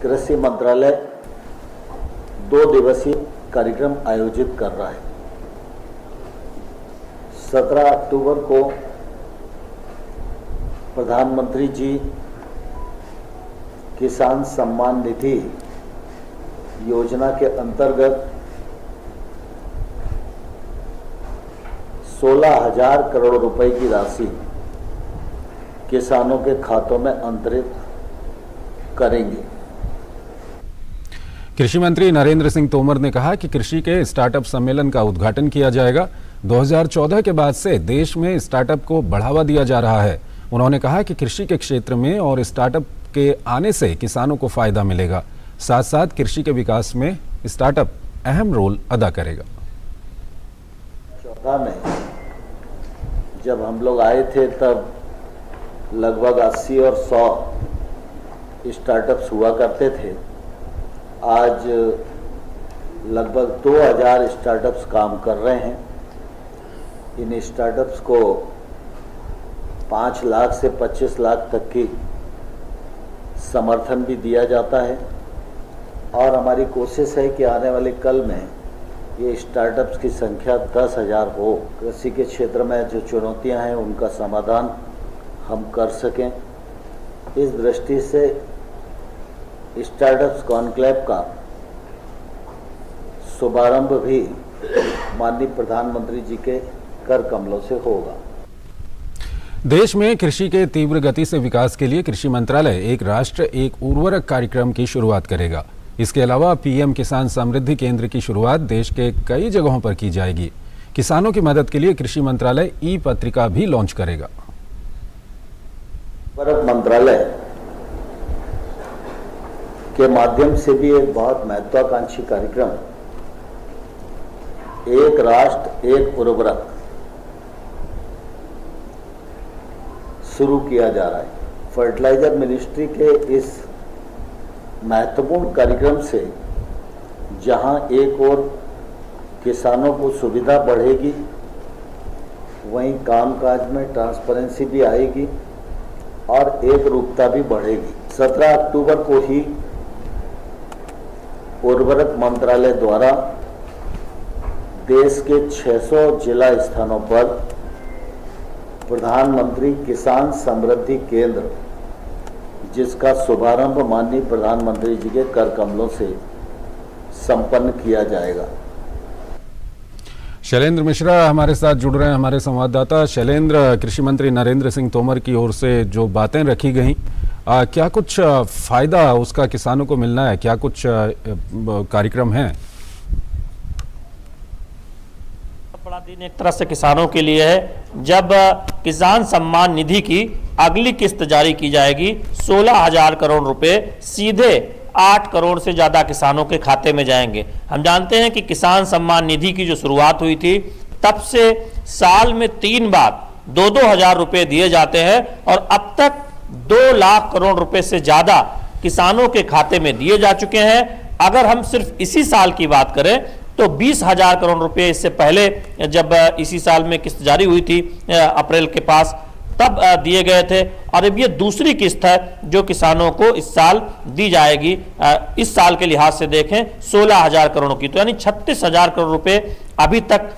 कृषि मंत्रालय 2 दिवसीय कार्यक्रम आयोजित कर रहा है। 17 अक्टूबर को प्रधानमंत्री जी किसान सम्मान निधि योजना के अंतर्गत 16,000 करोड़ रुपए की राशि किसानों के खातों में अंतरित करेंगे। कृषि मंत्री नरेंद्र सिंह तोमर ने कहा कि कृषि के स्टार्टअप सम्मेलन का उद्घाटन किया जाएगा। 2014 के बाद से देश में स्टार्टअप को बढ़ावा दिया जा रहा है। उन्होंने कहा कि कृषि के क्षेत्र में और स्टार्टअप के आने से किसानों को फायदा मिलेगा। साथ साथ कृषि के विकास में स्टार्टअप अहम रोल अदा करेगा। 14 में जब हम लोग आए थे तब लगभग 80 और 100 स्टार्टअप्स हुआ करते थे। आज लगभग 2000 स्टार्टअप्स काम कर रहे हैं। इन स्टार्टअप्स को 5 लाख से 25 लाख तक की समर्थन भी दिया जाता है और हमारी कोशिश है कि आने वाले कल में ये स्टार्टअप्स की संख्या 10,000 हो। कृषि के क्षेत्र में जो चुनौतियां हैं उनका समाधान हम कर सकें। इस दृष्टि से स्टार्टअप्स कॉन्क्लेव का शुभारंभ भी माननीय प्रधानमंत्री जी के कर कमलों से होगा। देश में कृषि के तीव्र गति से विकास के लिए कृषि मंत्रालय एक राष्ट्र एक उर्वरक कार्यक्रम की शुरुआत करेगा। इसके अलावा पीएम किसान समृद्धि केंद्र की शुरुआत देश के कई जगहों पर की जाएगी। किसानों की मदद के लिए कृषि मंत्रालय ई पत्रिका भी लॉन्च करेगा। उर्वरक मंत्रालय के माध्यम से भी एक बहुत महत्वाकांक्षी कार्यक्रम एक राष्ट्र एक उर्वरक शुरू किया जा रहा है। फर्टिलाइजर मिनिस्ट्री के इस महत्वपूर्ण कार्यक्रम से जहां एक और किसानों को सुविधा बढ़ेगी, वहीं कामकाज में ट्रांसपेरेंसी भी आएगी और एक रूपता भी बढ़ेगी। 17 अक्टूबर को ही उर्वरक मंत्रालय द्वारा देश के 600 जिला स्थानों पर प्रधानमंत्री किसान समृद्धि केंद्र, जिसका शुभारंभ माननीय प्रधानमंत्री जी के कर कमलों से संपन्न किया जाएगा। शैलेंद्र मिश्रा हमारे साथ जुड़ रहे हैं, हमारे संवाददाता। शैलेंद्र, कृषि मंत्री नरेंद्र सिंह तोमर की ओर से जो बातें रखी गई, क्या कुछ फायदा उसका किसानों को मिलना है? क्या कुछ कार्यक्रम हैं? बड़ा दिन एक तरह से किसानों के लिए है जब किसान सम्मान निधि की अगली किस्त जारी की जाएगी। 16,000 करोड़ रुपए सीधे 8 करोड़ से ज्यादा किसानों के खाते में जाएंगे। हम जानते हैं कि किसान सम्मान निधि की जो शुरुआत हुई थी तब से साल में 3 बार 2-2 हजार रुपए दिए जाते हैं और अब तक 2 लाख करोड़ रुपए से ज्यादा किसानों के खाते में दिए जा चुके हैं। अगर हम सिर्फ इसी साल की बात करें तो 20,000 करोड़ रुपए इससे पहले जब इसी साल में किस्त जारी हुई थी अप्रैल के पास, तब दिए गए थे और अब ये दूसरी किस्त है जो किसानों को इस साल दी जाएगी। इस साल के लिहाज से देखें 16,000 करोड़ की, तो यानी 36,000 करोड़ रुपए अभी तक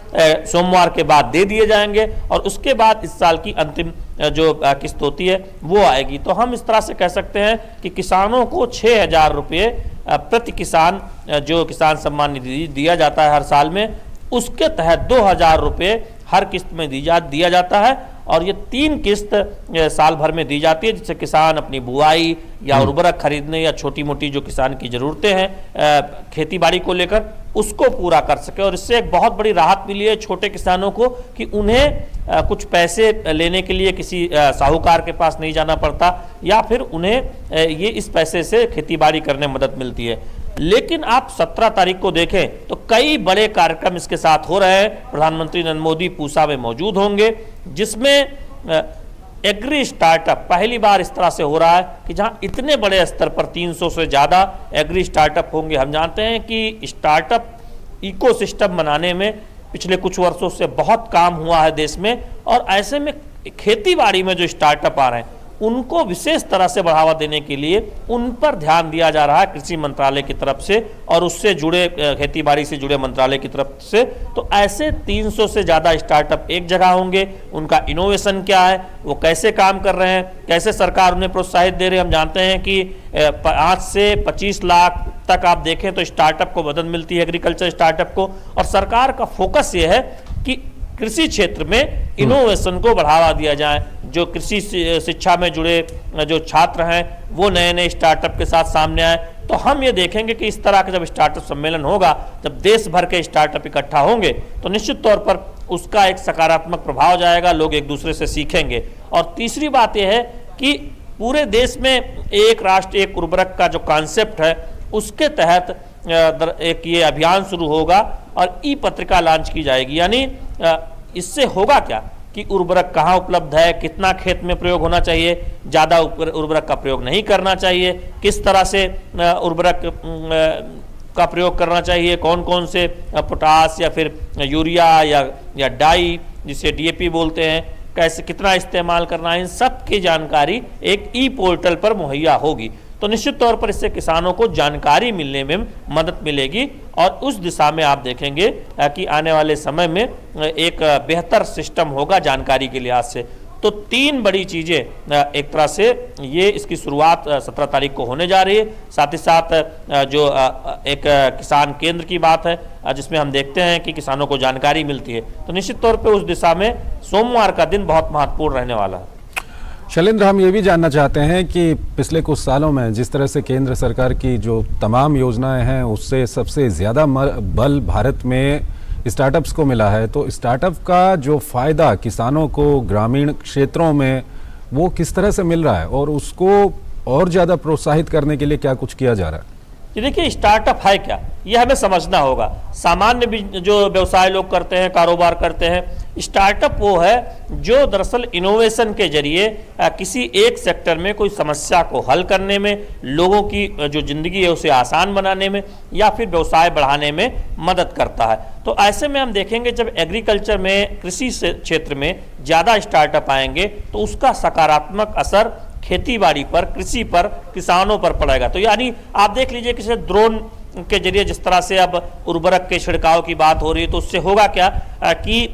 सोमवार के बाद दे दिए जाएंगे और उसके बाद इस साल की अंतिम जो किस्त होती है वो आएगी। तो हम इस तरह से कह सकते हैं कि किसानों को 6,000 रुपये प्रति किसान जो किसान सम्मान निधि दिया जाता है हर साल में, उसके तहत 2,000 रुपये हर किस्त में दिया जाता है और ये 3 किस्त साल भर में दी जाती है, जिससे किसान अपनी बुआई या उर्वरक खरीदने या छोटी मोटी जो किसान की ज़रूरतें हैं खेती बाड़ी को लेकर उसको पूरा कर सके। और इससे एक बहुत बड़ी राहत मिली है छोटे किसानों को कि उन्हें कुछ पैसे लेने के लिए किसी साहूकार के पास नहीं जाना पड़ता या फिर उन्हें ये इस पैसे से खेती बाड़ी करने में मदद मिलती है। लेकिन आप 17 तारीख को देखें तो कई बड़े कार्यक्रम इसके साथ हो रहे हैं। प्रधानमंत्री नरेंद्र मोदी पूसा में मौजूद होंगे, जिसमें एग्री स्टार्टअप पहली बार इस तरह से हो रहा है कि जहां इतने बड़े स्तर पर 300 से ज़्यादा एग्री स्टार्टअप होंगे। हम जानते हैं कि स्टार्टअप इकोसिस्टम बनाने में पिछले कुछ वर्षों से बहुत काम हुआ है देश में, और ऐसे में खेती बाड़ी में जो स्टार्टअप आ रहे हैं उनको विशेष तरह से बढ़ावा देने के लिए उन पर ध्यान दिया जा रहा है कृषि मंत्रालय की तरफ से और उससे जुड़े खेती बाड़ी से जुड़े मंत्रालय की तरफ से। तो ऐसे 300 से ज़्यादा स्टार्टअप एक जगह होंगे। उनका इनोवेशन क्या है, वो कैसे काम कर रहे हैं, कैसे सरकार उन्हें प्रोत्साहित दे रही है। हम जानते हैं कि 5 से 25 लाख तक आप देखें तो स्टार्टअप को मदद मिलती है, एग्रीकल्चर स्टार्टअप को। और सरकार का फोकस ये है कि कृषि क्षेत्र में इनोवेशन को बढ़ावा दिया जाए। जो कृषि शिक्षा में जुड़े जो छात्र हैं वो नए नए स्टार्टअप के साथ सामने आए। तो हम ये देखेंगे कि इस तरह का जब स्टार्टअप सम्मेलन होगा, जब देश भर के स्टार्टअप इकट्ठा होंगे, तो निश्चित तौर पर उसका एक सकारात्मक प्रभाव जाएगा, लोग एक दूसरे से सीखेंगे। और तीसरी बात यह है कि पूरे देश में एक राष्ट्र एक उर्वरक का जो कॉन्सेप्ट है उसके तहत एक ये अभियान शुरू होगा और ई पत्रिका लॉन्च की जाएगी। यानी इससे होगा क्या कि उर्वरक कहाँ उपलब्ध है, कितना खेत में प्रयोग होना चाहिए, ज़्यादा उर्वरक का प्रयोग नहीं करना चाहिए, किस तरह से उर्वरक का प्रयोग करना चाहिए, कौन कौन से पोटास या फिर यूरिया या डाई जिसे डीएपी बोलते हैं, कैसे कितना इस्तेमाल करना है, इन सब की जानकारी एक ई पोर्टल पर मुहैया होगी। तो निश्चित तौर पर इससे किसानों को जानकारी मिलने में मदद मिलेगी और उस दिशा में आप देखेंगे कि आने वाले समय में एक बेहतर सिस्टम होगा जानकारी के लिहाज से। तो 3 बड़ी चीज़ें एक तरह से ये इसकी शुरुआत 17 तारीख को होने जा रही है। साथ ही साथ जो एक किसान केंद्र की बात है जिसमें हम देखते हैं कि किसानों को जानकारी मिलती है, तो निश्चित तौर पर उस दिशा में सोमवार का दिन बहुत महत्वपूर्ण रहने वाला है। शैलेंद्र, हम ये भी जानना चाहते हैं कि पिछले कुछ सालों में जिस तरह से केंद्र सरकार की जो तमाम योजनाएं हैं उससे सबसे ज़्यादा बल भारत में स्टार्टअप्स को मिला है, तो स्टार्टअप का जो फ़ायदा किसानों को ग्रामीण क्षेत्रों में वो किस तरह से मिल रहा है और उसको और ज़्यादा प्रोत्साहित करने के लिए क्या कुछ किया जा रहा है? ये देखिए, स्टार्टअप है क्या, ये हमें समझना होगा। सामान्य जो व्यवसाय लोग करते हैं, कारोबार करते हैं, स्टार्टअप वो है जो दरअसल इनोवेशन के जरिए किसी एक सेक्टर में कोई समस्या को हल करने में, लोगों की जो जिंदगी है उसे आसान बनाने में या फिर व्यवसाय बढ़ाने में मदद करता है। तो ऐसे में हम देखेंगे जब एग्रीकल्चर में, कृषि क्षेत्र में ज़्यादा स्टार्टअप आएंगे तो उसका सकारात्मक असर खेतीबाड़ी पर, कृषि पर, किसानों पर पड़ेगा। तो यानी आप देख लीजिए कि ड्रोन के जरिए जिस तरह से अब उर्वरक के छिड़काव की बात हो रही है, तो उससे होगा क्या कि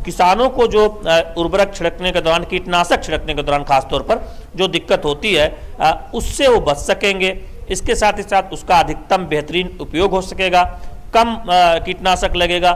किसानों को जो उर्वरक छिड़कने के दौरान, कीटनाशक छिड़कने के दौरान खासतौर पर जो दिक्कत होती है उससे वो बच सकेंगे। इसके साथ ही साथ उसका अधिकतम बेहतरीन उपयोग हो सकेगा, कम कीटनाशक लगेगा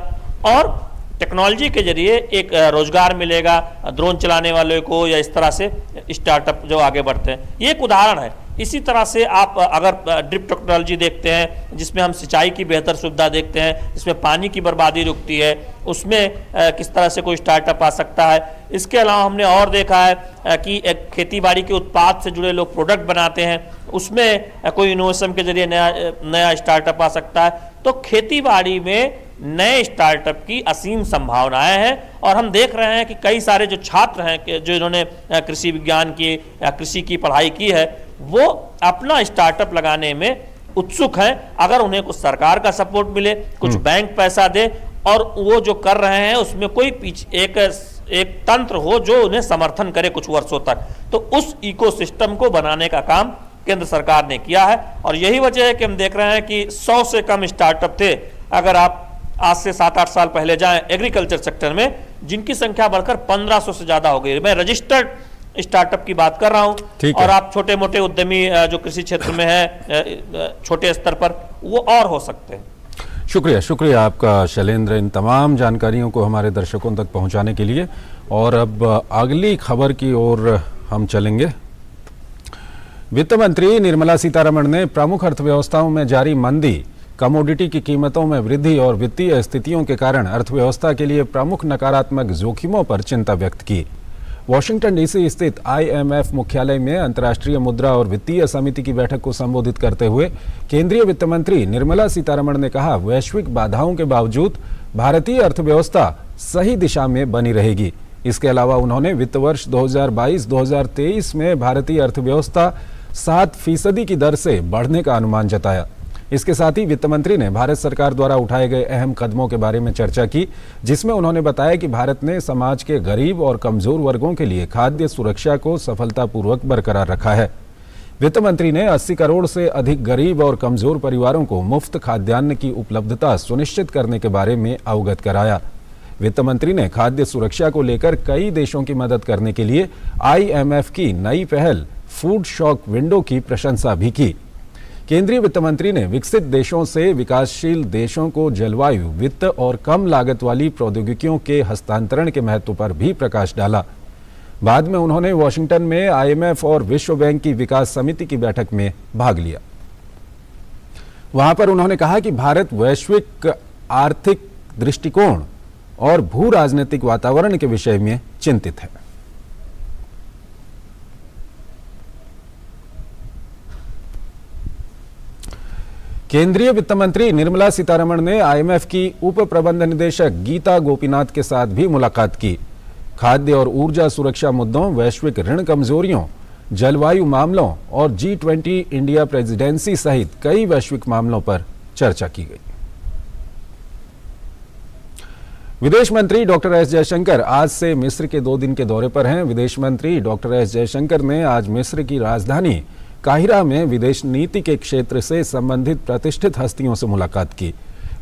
और टेक्नोलॉजी के जरिए एक रोजगार मिलेगा ड्रोन चलाने वालों को, या इस तरह से स्टार्टअप जो आगे बढ़ते हैं। ये एक उदाहरण है। इसी तरह से आप अगर ड्रिप टेक्नोलॉजी देखते हैं जिसमें हम सिंचाई की बेहतर सुविधा देखते हैं, जिसमें पानी की बर्बादी रुकती है, उसमें किस तरह से कोई स्टार्टअप आ सकता है। इसके अलावा हमने और देखा है कि एक खेतीबाड़ी के उत्पाद से जुड़े लोग प्रोडक्ट बनाते हैं, उसमें कोई इनोवेशन के जरिए नया स्टार्टअप आ सकता है। तो खेतीबाड़ी में नए स्टार्टअप की असीम संभावनाएं हैं और हम देख रहे हैं कि कई सारे जो छात्र हैं जो इन्होंने कृषि विज्ञान की या कृषि की पढ़ाई की है, वो अपना स्टार्टअप लगाने में उत्सुक हैं। अगर उन्हें कुछ सरकार का सपोर्ट मिले, कुछ बैंक पैसा दे और वो जो कर रहे हैं उसमें कोई एक तंत्र हो जो उन्हें समर्थन करे कुछ वर्षों तक, तो उस इकोसिस्टम को बनाने का काम केंद्र सरकार ने किया है। और यही वजह है कि हम देख रहे हैं कि 100 से कम स्टार्टअप थे अगर आप आज से 7-8 साल पहले जाएं एग्रीकल्चर सेक्टर में, जिनकी संख्या बढ़कर 1500 से ज्यादा हो गई। मैं रजिस्टर्ड स्टार्टअप की बात कर रहा हूं और आप छोटे मोटे उद्यमी जो कृषि क्षेत्र में है छोटे स्तर पर, वो और हो सकते हैं। शुक्रिया आपका शैलेंद्र, इन तमाम जानकारियों को हमारे दर्शकों तक पहुंचाने के लिए। और अब अगली खबर की ओर हम चलेंगे। वित्त मंत्री निर्मला सीतारमण ने प्रमुख अर्थव्यवस्थाओं में जारी मंदी, कमोडिटी की कीमतों में वृद्धि और वित्तीय स्थितियों के कारण अर्थव्यवस्था के लिए प्रमुख नकारात्मक जोखिमों पर चिंता व्यक्त की। वॉशिंगटन डीसी स्थित IMF मुख्यालय में अंतर्राष्ट्रीय मुद्रा और वित्तीय समिति की बैठक को संबोधित करते हुए केंद्रीय वित्त मंत्री निर्मला सीतारमण ने कहा, वैश्विक बाधाओं के बावजूद भारतीय अर्थव्यवस्था सही दिशा में बनी रहेगी। इसके अलावा उन्होंने वित्त वर्ष 2022-2023 में भारतीय अर्थव्यवस्था 7% की दर से बढ़ने का अनुमान जताया। इसके साथ ही वित्त मंत्री ने भारत सरकार द्वारा उठाए गए अहम कदमों के बारे में चर्चा की, जिसमें उन्होंने बताया कि भारत ने समाज के गरीब और कमजोर वर्गों के लिए खाद्य सुरक्षा को सफलतापूर्वक बरकरार रखा है। वित्त मंत्री ने 80 करोड़ से अधिक गरीब और कमजोर परिवारों को मुफ्त खाद्यान्न की उपलब्धता सुनिश्चित करने के बारे में अवगत कराया। वित्त मंत्री ने खाद्य सुरक्षा को लेकर कई देशों की मदद करने के लिए IMF की नई पहल फूड शॉक विंडो की प्रशंसा भी की। केंद्रीय वित्त मंत्री ने विकसित देशों से विकासशील देशों को जलवायु, वित्त और कम लागत वाली प्रौद्योगिकियों के हस्तांतरण के महत्व पर भी प्रकाश डाला। बाद में उन्होंने वॉशिंगटन में IMF और विश्व बैंक की विकास समिति की बैठक में भाग लिया। वहां पर उन्होंने कहा कि भारत वैश्विक आर्थिक दृष्टिकोण और भू राजनीतिक वातावरण के विषय में चिंतित है। केंद्रीय वित्त मंत्री निर्मला सीतारमण ने IMF की उप प्रबंध निदेशक गीता गोपीनाथ के साथ भी मुलाकात की। खाद्य और ऊर्जा सुरक्षा मुद्दों, वैश्विक ऋण कमजोरियों, जलवायु मामलों और G20 इंडिया प्रेसिडेंसी सहित कई वैश्विक मामलों पर चर्चा की गई। विदेश मंत्री डॉक्टर एस जयशंकर आज से मिस्र के 2 दिन के दौरे पर हैं। विदेश मंत्री डॉक्टर एस जयशंकर ने आज मिस्र की राजधानी काहिरा में विदेश नीति के क्षेत्र से संबंधित प्रतिष्ठित हस्तियों से मुलाकात की।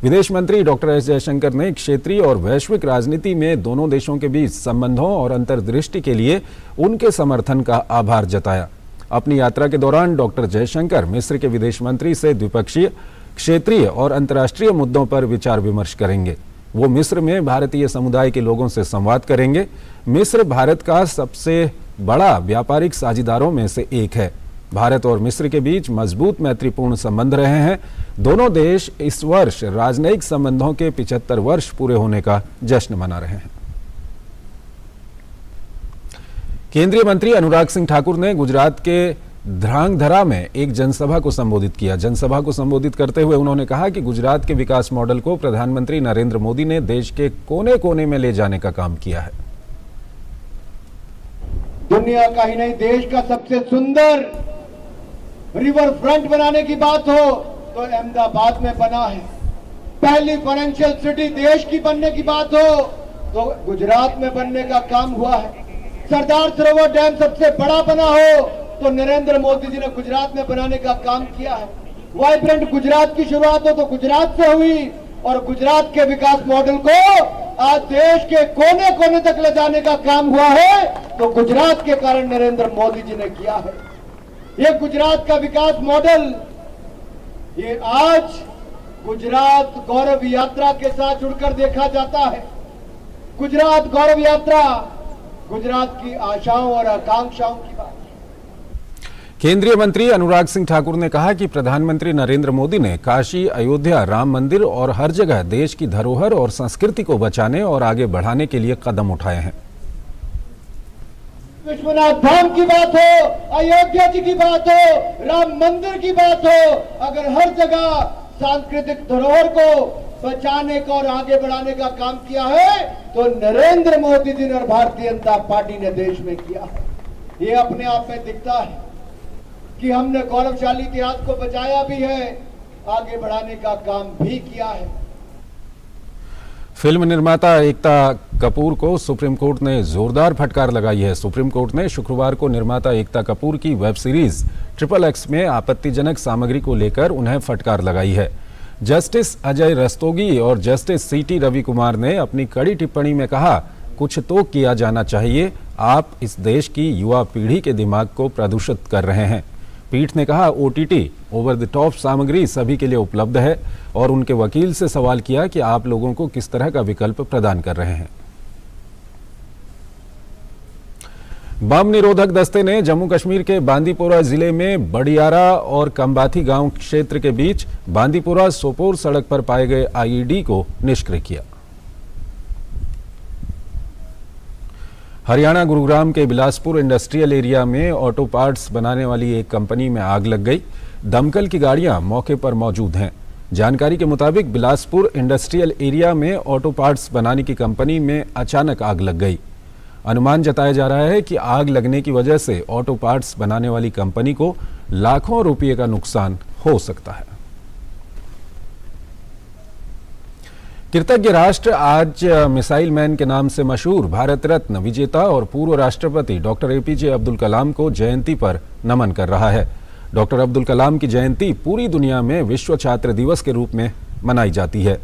विदेश मंत्री डॉक्टर एस जयशंकर ने क्षेत्रीय और वैश्विक राजनीति में दोनों देशों के बीच संबंधों और अंतर्दृष्टि के लिए उनके समर्थन का आभार जताया। अपनी यात्रा के दौरान डॉक्टर जयशंकर मिस्र के विदेश मंत्री से द्विपक्षीय, क्षेत्रीय और अंतर्राष्ट्रीय मुद्दों पर विचार विमर्श करेंगे। वो मिस्र में भारतीय समुदाय के लोगों से संवाद करेंगे। मिस्र भारत का सबसे बड़ा व्यापारिक साझेदारों में से एक है। भारत और मिस्र के बीच मजबूत मैत्रीपूर्ण संबंध रहे हैं। दोनों देश इस वर्ष राजनयिक संबंधों के 75 वर्ष पूरे होने का जश्न मना रहे हैं। केंद्रीय मंत्री अनुराग सिंह ठाकुर ने गुजरात के ध्रांगधरा में एक जनसभा को संबोधित किया। जनसभा को संबोधित करते हुए उन्होंने कहा कि गुजरात के विकास मॉडल को प्रधानमंत्री नरेंद्र मोदी ने देश के कोने कोने में ले जाने का काम किया है। दुनिया का ही नहीं, देश का सबसे सुंदर रिवर फ्रंट बनाने की बात हो तो अहमदाबाद में बना है। पहली फाइनेंशियल सिटी देश की बनने की बात हो तो गुजरात में बनने का काम हुआ है। सरदार सरोवर डैम सबसे बड़ा बना हो तो नरेंद्र मोदी जी ने गुजरात में बनाने का काम किया है। वाइब्रेंट गुजरात की शुरुआत हो तो गुजरात से हुई और गुजरात के विकास मॉडल को आज देश के कोने कोने तक ले जाने का काम हुआ है तो गुजरात के कारण नरेंद्र मोदी जी ने किया है। ये गुजरात का विकास मॉडल ये आज गुजरात गौरव यात्रा के साथ जुड़कर देखा जाता है। गुजरात गौरव यात्रा गुजरात की आशाओं और आकांक्षाओं की बात। केंद्रीय मंत्री अनुराग सिंह ठाकुर ने कहा कि प्रधानमंत्री नरेंद्र मोदी ने काशी, अयोध्या, राम मंदिर और हर जगह देश की धरोहर और संस्कृति को बचाने और आगे बढ़ाने के लिए कदम उठाए हैं। विश्वनाथ धाम की बात हो, अयोध्या जी की बात हो, राम मंदिर की बात हो, अगर हर जगह सांस्कृतिक धरोहर को बचाने का और आगे बढ़ाने का काम किया है तो नरेंद्र मोदी जी ने और भारतीय जनता पार्टी ने देश में किया है। ये अपने आप में दिखता है कि हमने गौरवशाली इतिहास को बचाया भी है, आगे बढ़ाने का काम भी किया है। फिल्म निर्माता एकता कपूर को सुप्रीम कोर्ट ने जोरदार फटकार लगाई है। सुप्रीम कोर्ट ने शुक्रवार को निर्माता एकता कपूर की वेब सीरीज XXX में आपत्तिजनक सामग्री को लेकर उन्हें फटकार लगाई है। जस्टिस अजय रस्तोगी और जस्टिस CT रवि कुमार ने अपनी कड़ी टिप्पणी में कहा, कुछ तो किया जाना चाहिए, आप इस देश की युवा पीढ़ी के दिमाग को प्रदूषित कर रहे हैं। पीठ ने कहा, OTT ओवर द टॉप सामग्री सभी के लिए उपलब्ध है और उनके वकील से सवाल किया कि आप लोगों को किस तरह का विकल्प प्रदान कर रहे हैं। बम निरोधक दस्ते ने जम्मू कश्मीर के बांदीपोरा जिले में बडियारा और कंबाथी गांव क्षेत्र के बीच बांदीपोरा सोपोर सड़क पर पाए गए IED को निष्क्रिय किया। हरियाणा गुरुग्राम के बिलासपुर इंडस्ट्रियल एरिया में ऑटो पार्ट्स बनाने वाली एक कंपनी में आग लग गई। दमकल की गाड़ियां मौके पर मौजूद हैं। जानकारी के मुताबिक बिलासपुर इंडस्ट्रियल एरिया में ऑटो पार्ट्स बनाने की कंपनी में अचानक आग लग गई। अनुमान जताया जा रहा है कि आग लगने की वजह से ऑटो पार्ट्स बनाने वाली कंपनी को लाखों रुपये का नुकसान हो सकता है। कृतज्ञ राष्ट्र आज मिसाइल मैन के नाम से मशहूर भारत रत्न विजेता और पूर्व राष्ट्रपति डॉक्टर APJ अब्दुल कलाम को जयंती पर नमन कर रहा है। डॉक्टर अब्दुल कलाम की जयंती पूरी दुनिया में विश्व छात्र दिवस के रूप में मनाई जाती है।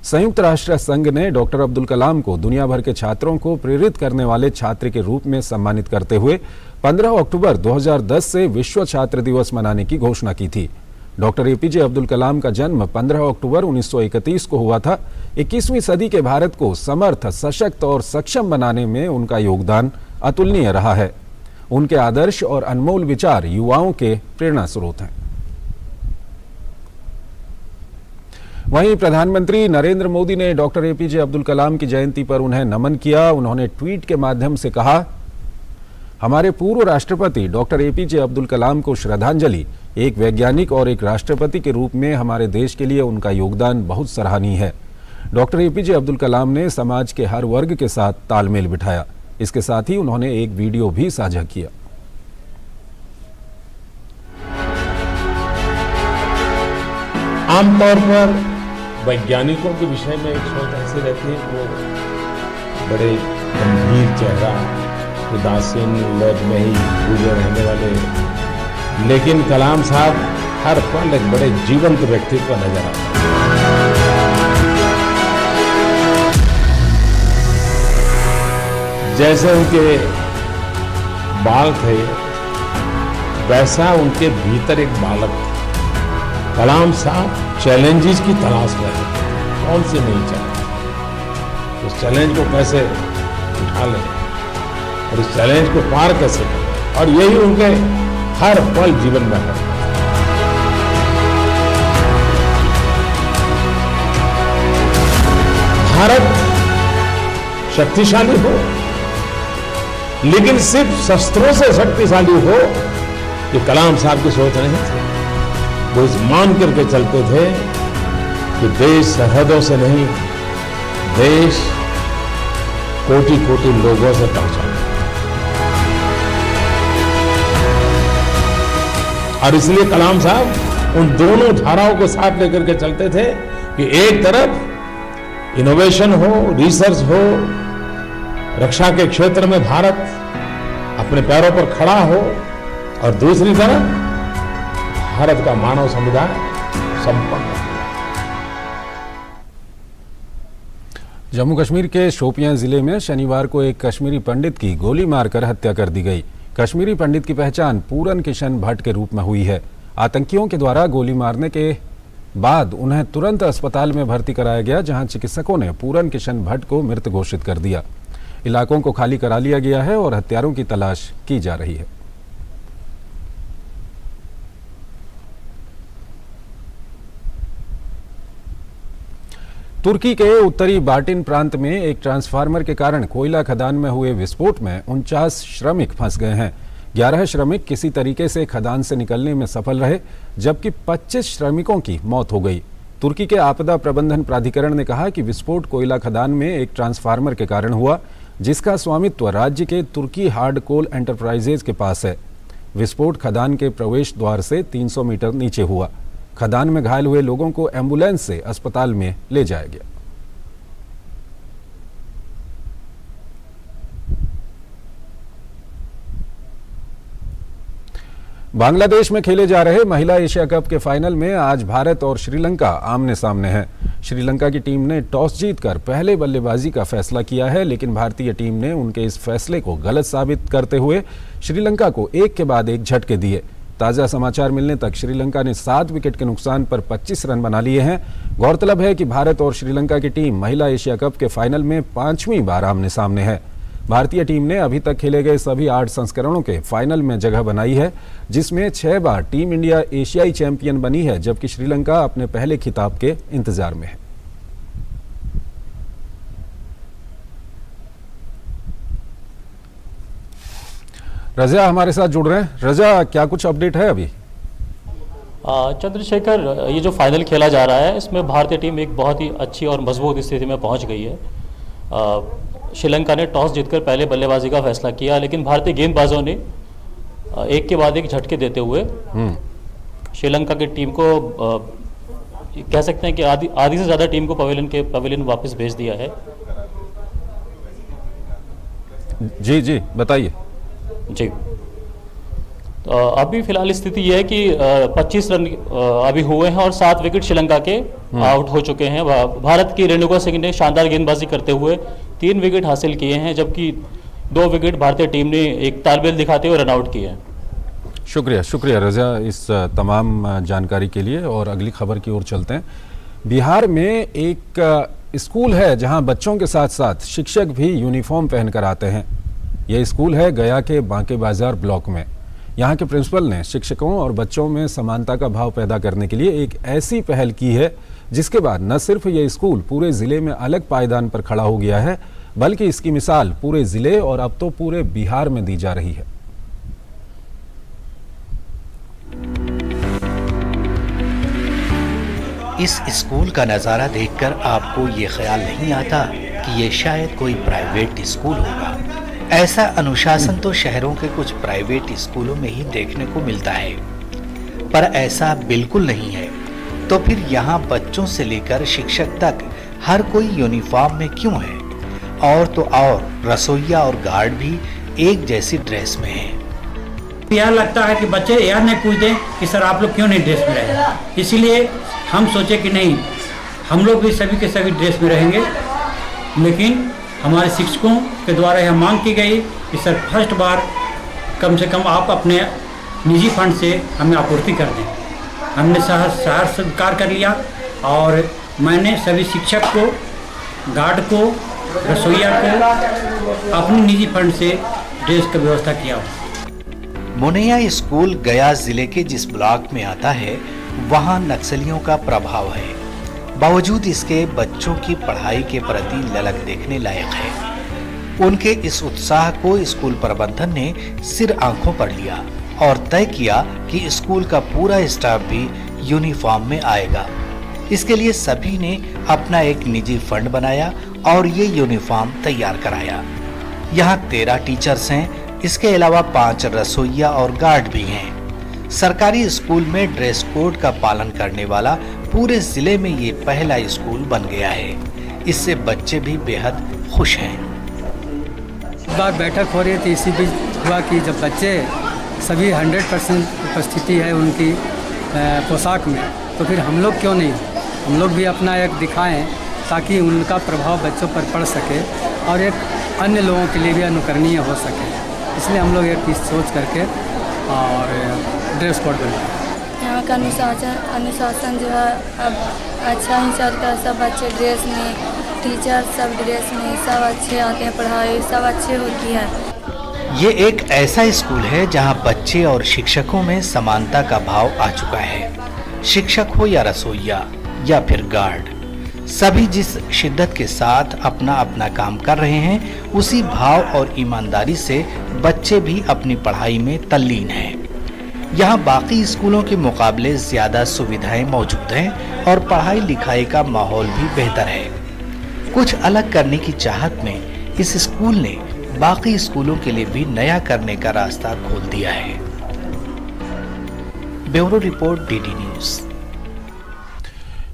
संयुक्त राष्ट्र संघ ने डॉक्टर अब्दुल कलाम को दुनिया भर के छात्रों को प्रेरित करने वाले छात्र के रूप में सम्मानित करते हुए 15 अक्टूबर 2010 से विश्व छात्र दिवस मनाने की घोषणा की थी। डॉक्टर APJ अब्दुल कलाम का जन्म 15 अक्टूबर 1931 को हुआ था। 21वीं सदी के भारत को समर्थ, सशक्त और सक्षम बनाने में उनका योगदान अतुलनीय रहा है। उनके आदर्श और अनमोल विचार युवाओं के प्रेरणा स्रोत हैं। वहीं प्रधानमंत्री नरेंद्र मोदी ने डॉक्टर APJ अब्दुल कलाम की जयंती पर उन्हें नमन किया। उन्होंने ट्वीट के माध्यम से कहा, हमारे पूर्व राष्ट्रपति डॉक्टर APJ अब्दुल कलाम को श्रद्धांजलि। एक वैज्ञानिक और एक राष्ट्रपति के रूप में हमारे देश के लिए उनका योगदान बहुत सराहनीय है। डॉक्टर APJ अब्दुल कलाम ने समाज के हर वर्ग के साथ तालमेल बिठाया। इसके साथ ही उन्होंने एक वीडियो भी साझा किया। आमतौर पर वैज्ञानिकों के विषय में एक सोच ऐसी रहती है, वो बड़े गंभीर चेहरा, उदासीन, लैब में ही डूबे रहने वाले, लेकिन कलाम साहब हर पल एक बड़े जीवंत व्यक्तित्व नजर आते हैं। जैसे उनके बाल थे वैसा उनके भीतर एक बालक था। कलाम साहब चैलेंजेस की तलाश में है, कौन से नहीं चाहते, उस चैलेंज को कैसे उठा लें और इस चैलेंज को पार कैसे करें, और यही उनके हर पल जीवन में है। भारत शक्तिशाली हो लेकिन सिर्फ शस्त्रों से शक्तिशाली हो, ये कलाम साहब की सोच नहीं थी। वो इस मान करके चलते थे कि देश सरहदों से नहीं, देश कोटि कोटि लोगों से पहुंचा। और इसलिए कलाम साहब उन दोनों धाराओं को साथ लेकर के चलते थे कि एक तरफ इनोवेशन हो, रिसर्च हो, रक्षा के क्षेत्र में भारत अपने पैरों पर खड़ा हो, और दूसरी तरफ भारत का मानव समुदाय संपन्न। जम्मू कश्मीर के शोपियां जिले में शनिवार को एक कश्मीरी पंडित की गोली मारकर हत्या कर दी गई। कश्मीरी पंडित की पहचान पूरन किशन भट्ट के रूप में हुई है। आतंकियों के द्वारा गोली मारने के बाद उन्हें तुरंत अस्पताल में भर्ती कराया गया, जहां चिकित्सकों ने पूरन किशन भट्ट को मृत घोषित कर दिया। इलाकों को खाली करा लिया गया है और हत्यारों की तलाश की जा रही है। तुर्की के उत्तरी बाटिन प्रांत में एक ट्रांसफार्मर के कारण कोयला खदान में हुए विस्फोट में 49 श्रमिक फंस गए हैं। 11 श्रमिक किसी तरीके से खदान से निकलने में सफल रहे, जबकि 25 श्रमिकों की मौत हो गई। तुर्की के आपदा प्रबंधन प्राधिकरण ने कहा कि विस्फोट कोयला खदान में एक ट्रांसफार्मर के कारण हुआ, जिसका स्वामित्व राज्य के तुर्की हार्ड कोल एंटरप्राइजेज के पास है। विस्फोट खदान के प्रवेश द्वार से 300 मीटर नीचे हुआ। खदान में घायल हुए लोगों को एम्बुलेंस से अस्पताल में ले जाया गया। बांग्लादेश में खेले जा रहे महिला एशिया कप के फाइनल में आज भारत और श्रीलंका आमने सामने है। श्रीलंका की टीम ने टॉस जीतकर पहले बल्लेबाजी का फैसला किया है, लेकिन भारतीय टीम ने उनके इस फैसले को गलत साबित करते हुए श्रीलंका को एक के बाद एक झटके दिए। ताज़ा समाचार मिलने तक श्रीलंका ने 7 विकेट के नुकसान पर 25 रन बना लिए हैं। गौरतलब है कि भारत और श्रीलंका की टीम महिला एशिया कप के फाइनल में 5वीं बार आमने सामने है। भारतीय टीम ने अभी तक खेले गए सभी 8 संस्करणों के फाइनल में जगह बनाई है, जिसमें 6 बार टीम इंडिया एशियाई चैंपियन बनी है, जबकि श्रीलंका अपने पहले खिताब के इंतजार में है। रजा हमारे साथ जुड़ रहे हैं। रजा, क्या कुछ अपडेट है अभी? चंद्रशेखर, ये जो फाइनल खेला जा रहा है, इसमें भारतीय टीम एक बहुत ही अच्छी और मजबूत स्थिति में पहुंच गई है। श्रीलंका ने टॉस जीतकर पहले बल्लेबाजी का फैसला किया, लेकिन भारतीय गेंदबाजों ने एक के बाद एक झटके देते हुए श्रीलंका की टीम को कह सकते हैं कि आधी से ज़्यादा टीम को पवेलियन वापस भेज दिया है। जी जी, बताइए। जी, तो अभी फिलहाल स्थिति यह है कि 25 रन अभी हुए हैं और 7 विकेट श्रीलंका के आउट हो चुके हैं। भारत की रेणुका सिंह ने शानदार गेंदबाजी करते हुए 3 विकेट हासिल किए हैं, जबकि 2 विकेट भारतीय टीम ने एक तालमेल दिखाते हुए रन आउट किए हैं। शुक्रिया रजा इस तमाम जानकारी के लिए। और अगली खबर की ओर चलते हैं। बिहार में एक स्कूल है जहां बच्चों के साथ साथ शिक्षक भी यूनिफॉर्म पहनकर आते हैं। यह स्कूल है गया के बांके बाजार ब्लॉक में। यहाँ के प्रिंसिपल ने शिक्षकों और बच्चों में समानता का भाव पैदा करने के लिए एक ऐसी पहल की है, जिसके बाद न सिर्फ ये स्कूल पूरे जिले में अलग पायदान पर खड़ा हो गया है, बल्कि इसकी मिसाल पूरे जिले और अब तो पूरे बिहार में दी जा रही है। इस स्कूल का नज़ारा देखकर आपको ये ख्याल नहीं आता कि ये शायद कोई प्राइवेट स्कूल होगा। ऐसा अनुशासन तो शहरों के कुछ प्राइवेट स्कूलों में ही देखने को मिलता है, पर ऐसा बिल्कुल नहीं है। तो फिर यहाँ बच्चों से लेकर शिक्षक तक हर कोई यूनिफॉर्म में क्यों है? और तो और रसोइया और गार्ड भी एक जैसी ड्रेस में है। यह लगता है कि बच्चे यह नहीं पूछते कि सर आप लोग क्यों नहीं ड्रेस में रहे। इसीलिए हम सोचे कि नहीं, हम लोग भी सभी के सभी ड्रेस में रहेंगे। लेकिन हमारे शिक्षकों के द्वारा यह मांग की गई कि सर फर्स्ट बार कम से कम आप अपने निजी फंड से हमें आपूर्ति कर दें। हमने सहर्ष स्वीकार कर लिया और मैंने सभी शिक्षक को, गार्ड को, रसोइया को अपने निजी फंड से ड्रेस की व्यवस्था किया। मुनैया स्कूल गया जिले के जिस ब्लॉक में आता है, वहाँ नक्सलियों का प्रभाव है। बावजूद इसके बच्चों की पढ़ाई के प्रति ललक देखने लायक है। उनके इस उत्साह को स्कूल प्रबंधन ने सिर आंखों पर लिया और तय किया कि स्कूल का पूरा स्टाफ भी यूनिफॉर्म में आएगा। इसके लिए सभी ने अपना एक निजी फंड बनाया और ये यूनिफॉर्म तैयार कराया। यहाँ 13 टीचर्स हैं, इसके अलावा 5 रसोइया और गार्ड भी हैं। सरकारी स्कूल में ड्रेस कोड का पालन करने वाला पूरे जिले में ये पहला स्कूल बन गया है। इससे बच्चे भी बेहद खुश हैं। बार बैठक हो रही थी, इसी बीच हुआ कि जब बच्चे सभी 100% उपस्थिति है उनकी पोशाक में, तो फिर हम लोग क्यों नहीं, हम लोग भी अपना एक दिखाएं ताकि उनका प्रभाव बच्चों पर पड़ सके और एक अन्य लोगों के लिए भी अनुकरणीय हो सके। इसलिए हम लोग एक चीज़ सोच करके और ड्रेस कोड बनाए। यहाँ का अनुशासन जो है अब अच्छा ही चलता है। सब बच्चे ड्रेस में, टीचर सब ड्रेस में, सब अच्छे आते हैं, पढ़ाई सब अच्छी होती है। ये एक ऐसा स्कूल है जहाँ बच्चे और शिक्षकों में समानता का भाव आ चुका है। शिक्षक हो या रसोइया या फिर गार्ड, सभी जिस शिद्दत के साथ अपना अपना काम कर रहे हैं, उसी भाव और ईमानदारी से बच्चे भी अपनी पढ़ाई में तल्लीन हैं। यहाँ बाकी स्कूलों के मुकाबले ज्यादा सुविधाएं मौजूद हैं और पढ़ाई लिखाई का माहौल भी बेहतर है। कुछ अलग करने की चाहत में इस स्कूल ने बाकी स्कूलों के लिए भी नया करने का रास्ता खोल दिया है। Bureau report, DD news.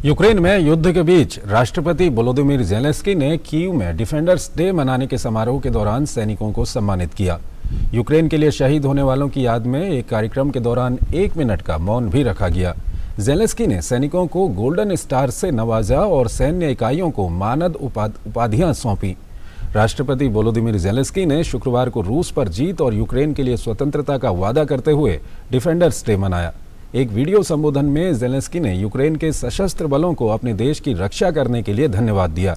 Ukraine में युद्ध के बीच राष्ट्रपति वोलोदिमीर ज़ेलेंस्की ने कीव में डिफेंडर्स डे मनाने के समारोह के दौरान सैनिकों को सम्मानित किया। यूक्रेन के लिए शहीद होने वालों की याद में एक कार्यक्रम के दौरान 1 मिनट का मौन भी रखा गया। ज़ेलेंस्की ने सैनिकों को गोल्डन स्टार से नवाजा और सैन्य इकाइयों को मानद उपाधियां सौंपी। राष्ट्रपति वोलोदिमीर ज़ेलेंस्की ने शुक्रवार को रूस पर जीत और यूक्रेन के लिए स्वतंत्रता का वादा करते हुए डिफेंडर्स डे मनाया। एक वीडियो संबोधन में ज़ेलेंस्की ने यूक्रेन के सशस्त्र बलों को अपने देश की रक्षा करने के लिए धन्यवाद दिया।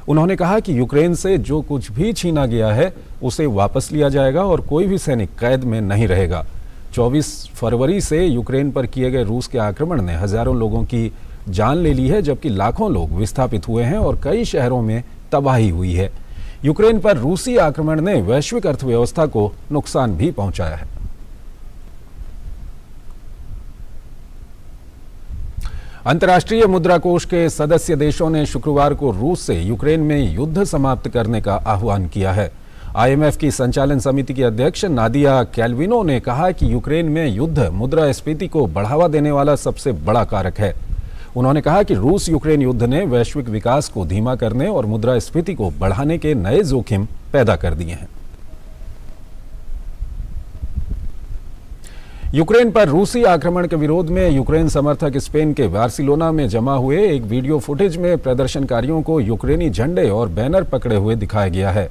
उन्होंने कहा कि यूक्रेन से जो कुछ भी छीना गया है उसे वापस लिया जाएगा और कोई भी सैनिक कैद में नहीं रहेगा। 24 फरवरी से यूक्रेन पर किए गए रूस के आक्रमण ने हजारों लोगों की जान ले ली है, जबकि लाखों लोग विस्थापित हुए हैं और कई शहरों में तबाही हुई है। यूक्रेन पर रूसी आक्रमण ने वैश्विक अर्थव्यवस्था को नुकसान भी पहुंचाया है। अंतर्राष्ट्रीय मुद्रा कोष के सदस्य देशों ने शुक्रवार को रूस से यूक्रेन में युद्ध समाप्त करने का आह्वान किया है। आईएमएफ की संचालन समिति की अध्यक्ष नादिया कैल्विनो ने कहा कि यूक्रेन में युद्ध मुद्रास्फीति को बढ़ावा देने वाला सबसे बड़ा कारक है। उन्होंने कहा कि रूस यूक्रेन युद्ध ने वैश्विक विकास को धीमा करने और मुद्रास्फीति को बढ़ाने के नए जोखिम पैदा कर दिए हैं। यूक्रेन पर रूसी आक्रमण के विरोध में यूक्रेन समर्थक स्पेन के बार्सिलोना में जमा हुए एक वीडियो फुटेज में प्रदर्शनकारियों को यूक्रेनी झंडे और बैनर पकड़े हुए दिखाया गया है,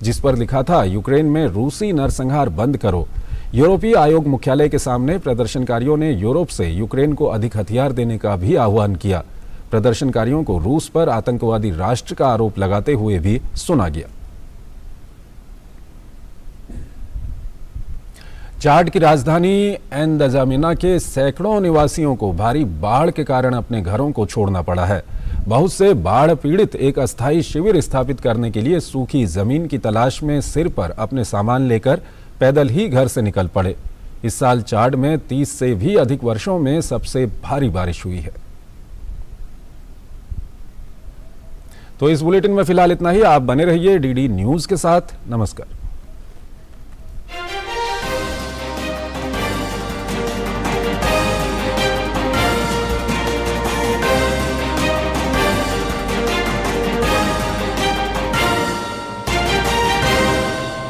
जिस पर लिखा था यूक्रेन में रूसी नरसंहार बंद करो। यूरोपीय आयोग मुख्यालय के सामने प्रदर्शनकारियों ने यूरोप से यूक्रेन को अधिक हथियार देने का भी आह्वान किया। प्रदर्शनकारियों को रूस पर आतंकवादी राष्ट्र का आरोप लगाते हुए भी सुना गया। चाड की राजधानी एनदजामिना के सैकड़ों निवासियों को भारी बाढ़ के कारण अपने घरों को छोड़ना पड़ा है। बहुत से बाढ़ पीड़ित एक अस्थायी शिविर स्थापित करने के लिए सूखी जमीन की तलाश में सिर पर अपने सामान लेकर पैदल ही घर से निकल पड़े। इस साल चाड में 30 से भी अधिक वर्षों में सबसे भारी बारिश हुई है। तो इस बुलेटिन में फिलहाल इतना ही। आप बने रहिए डीडी न्यूज के साथ। नमस्कार।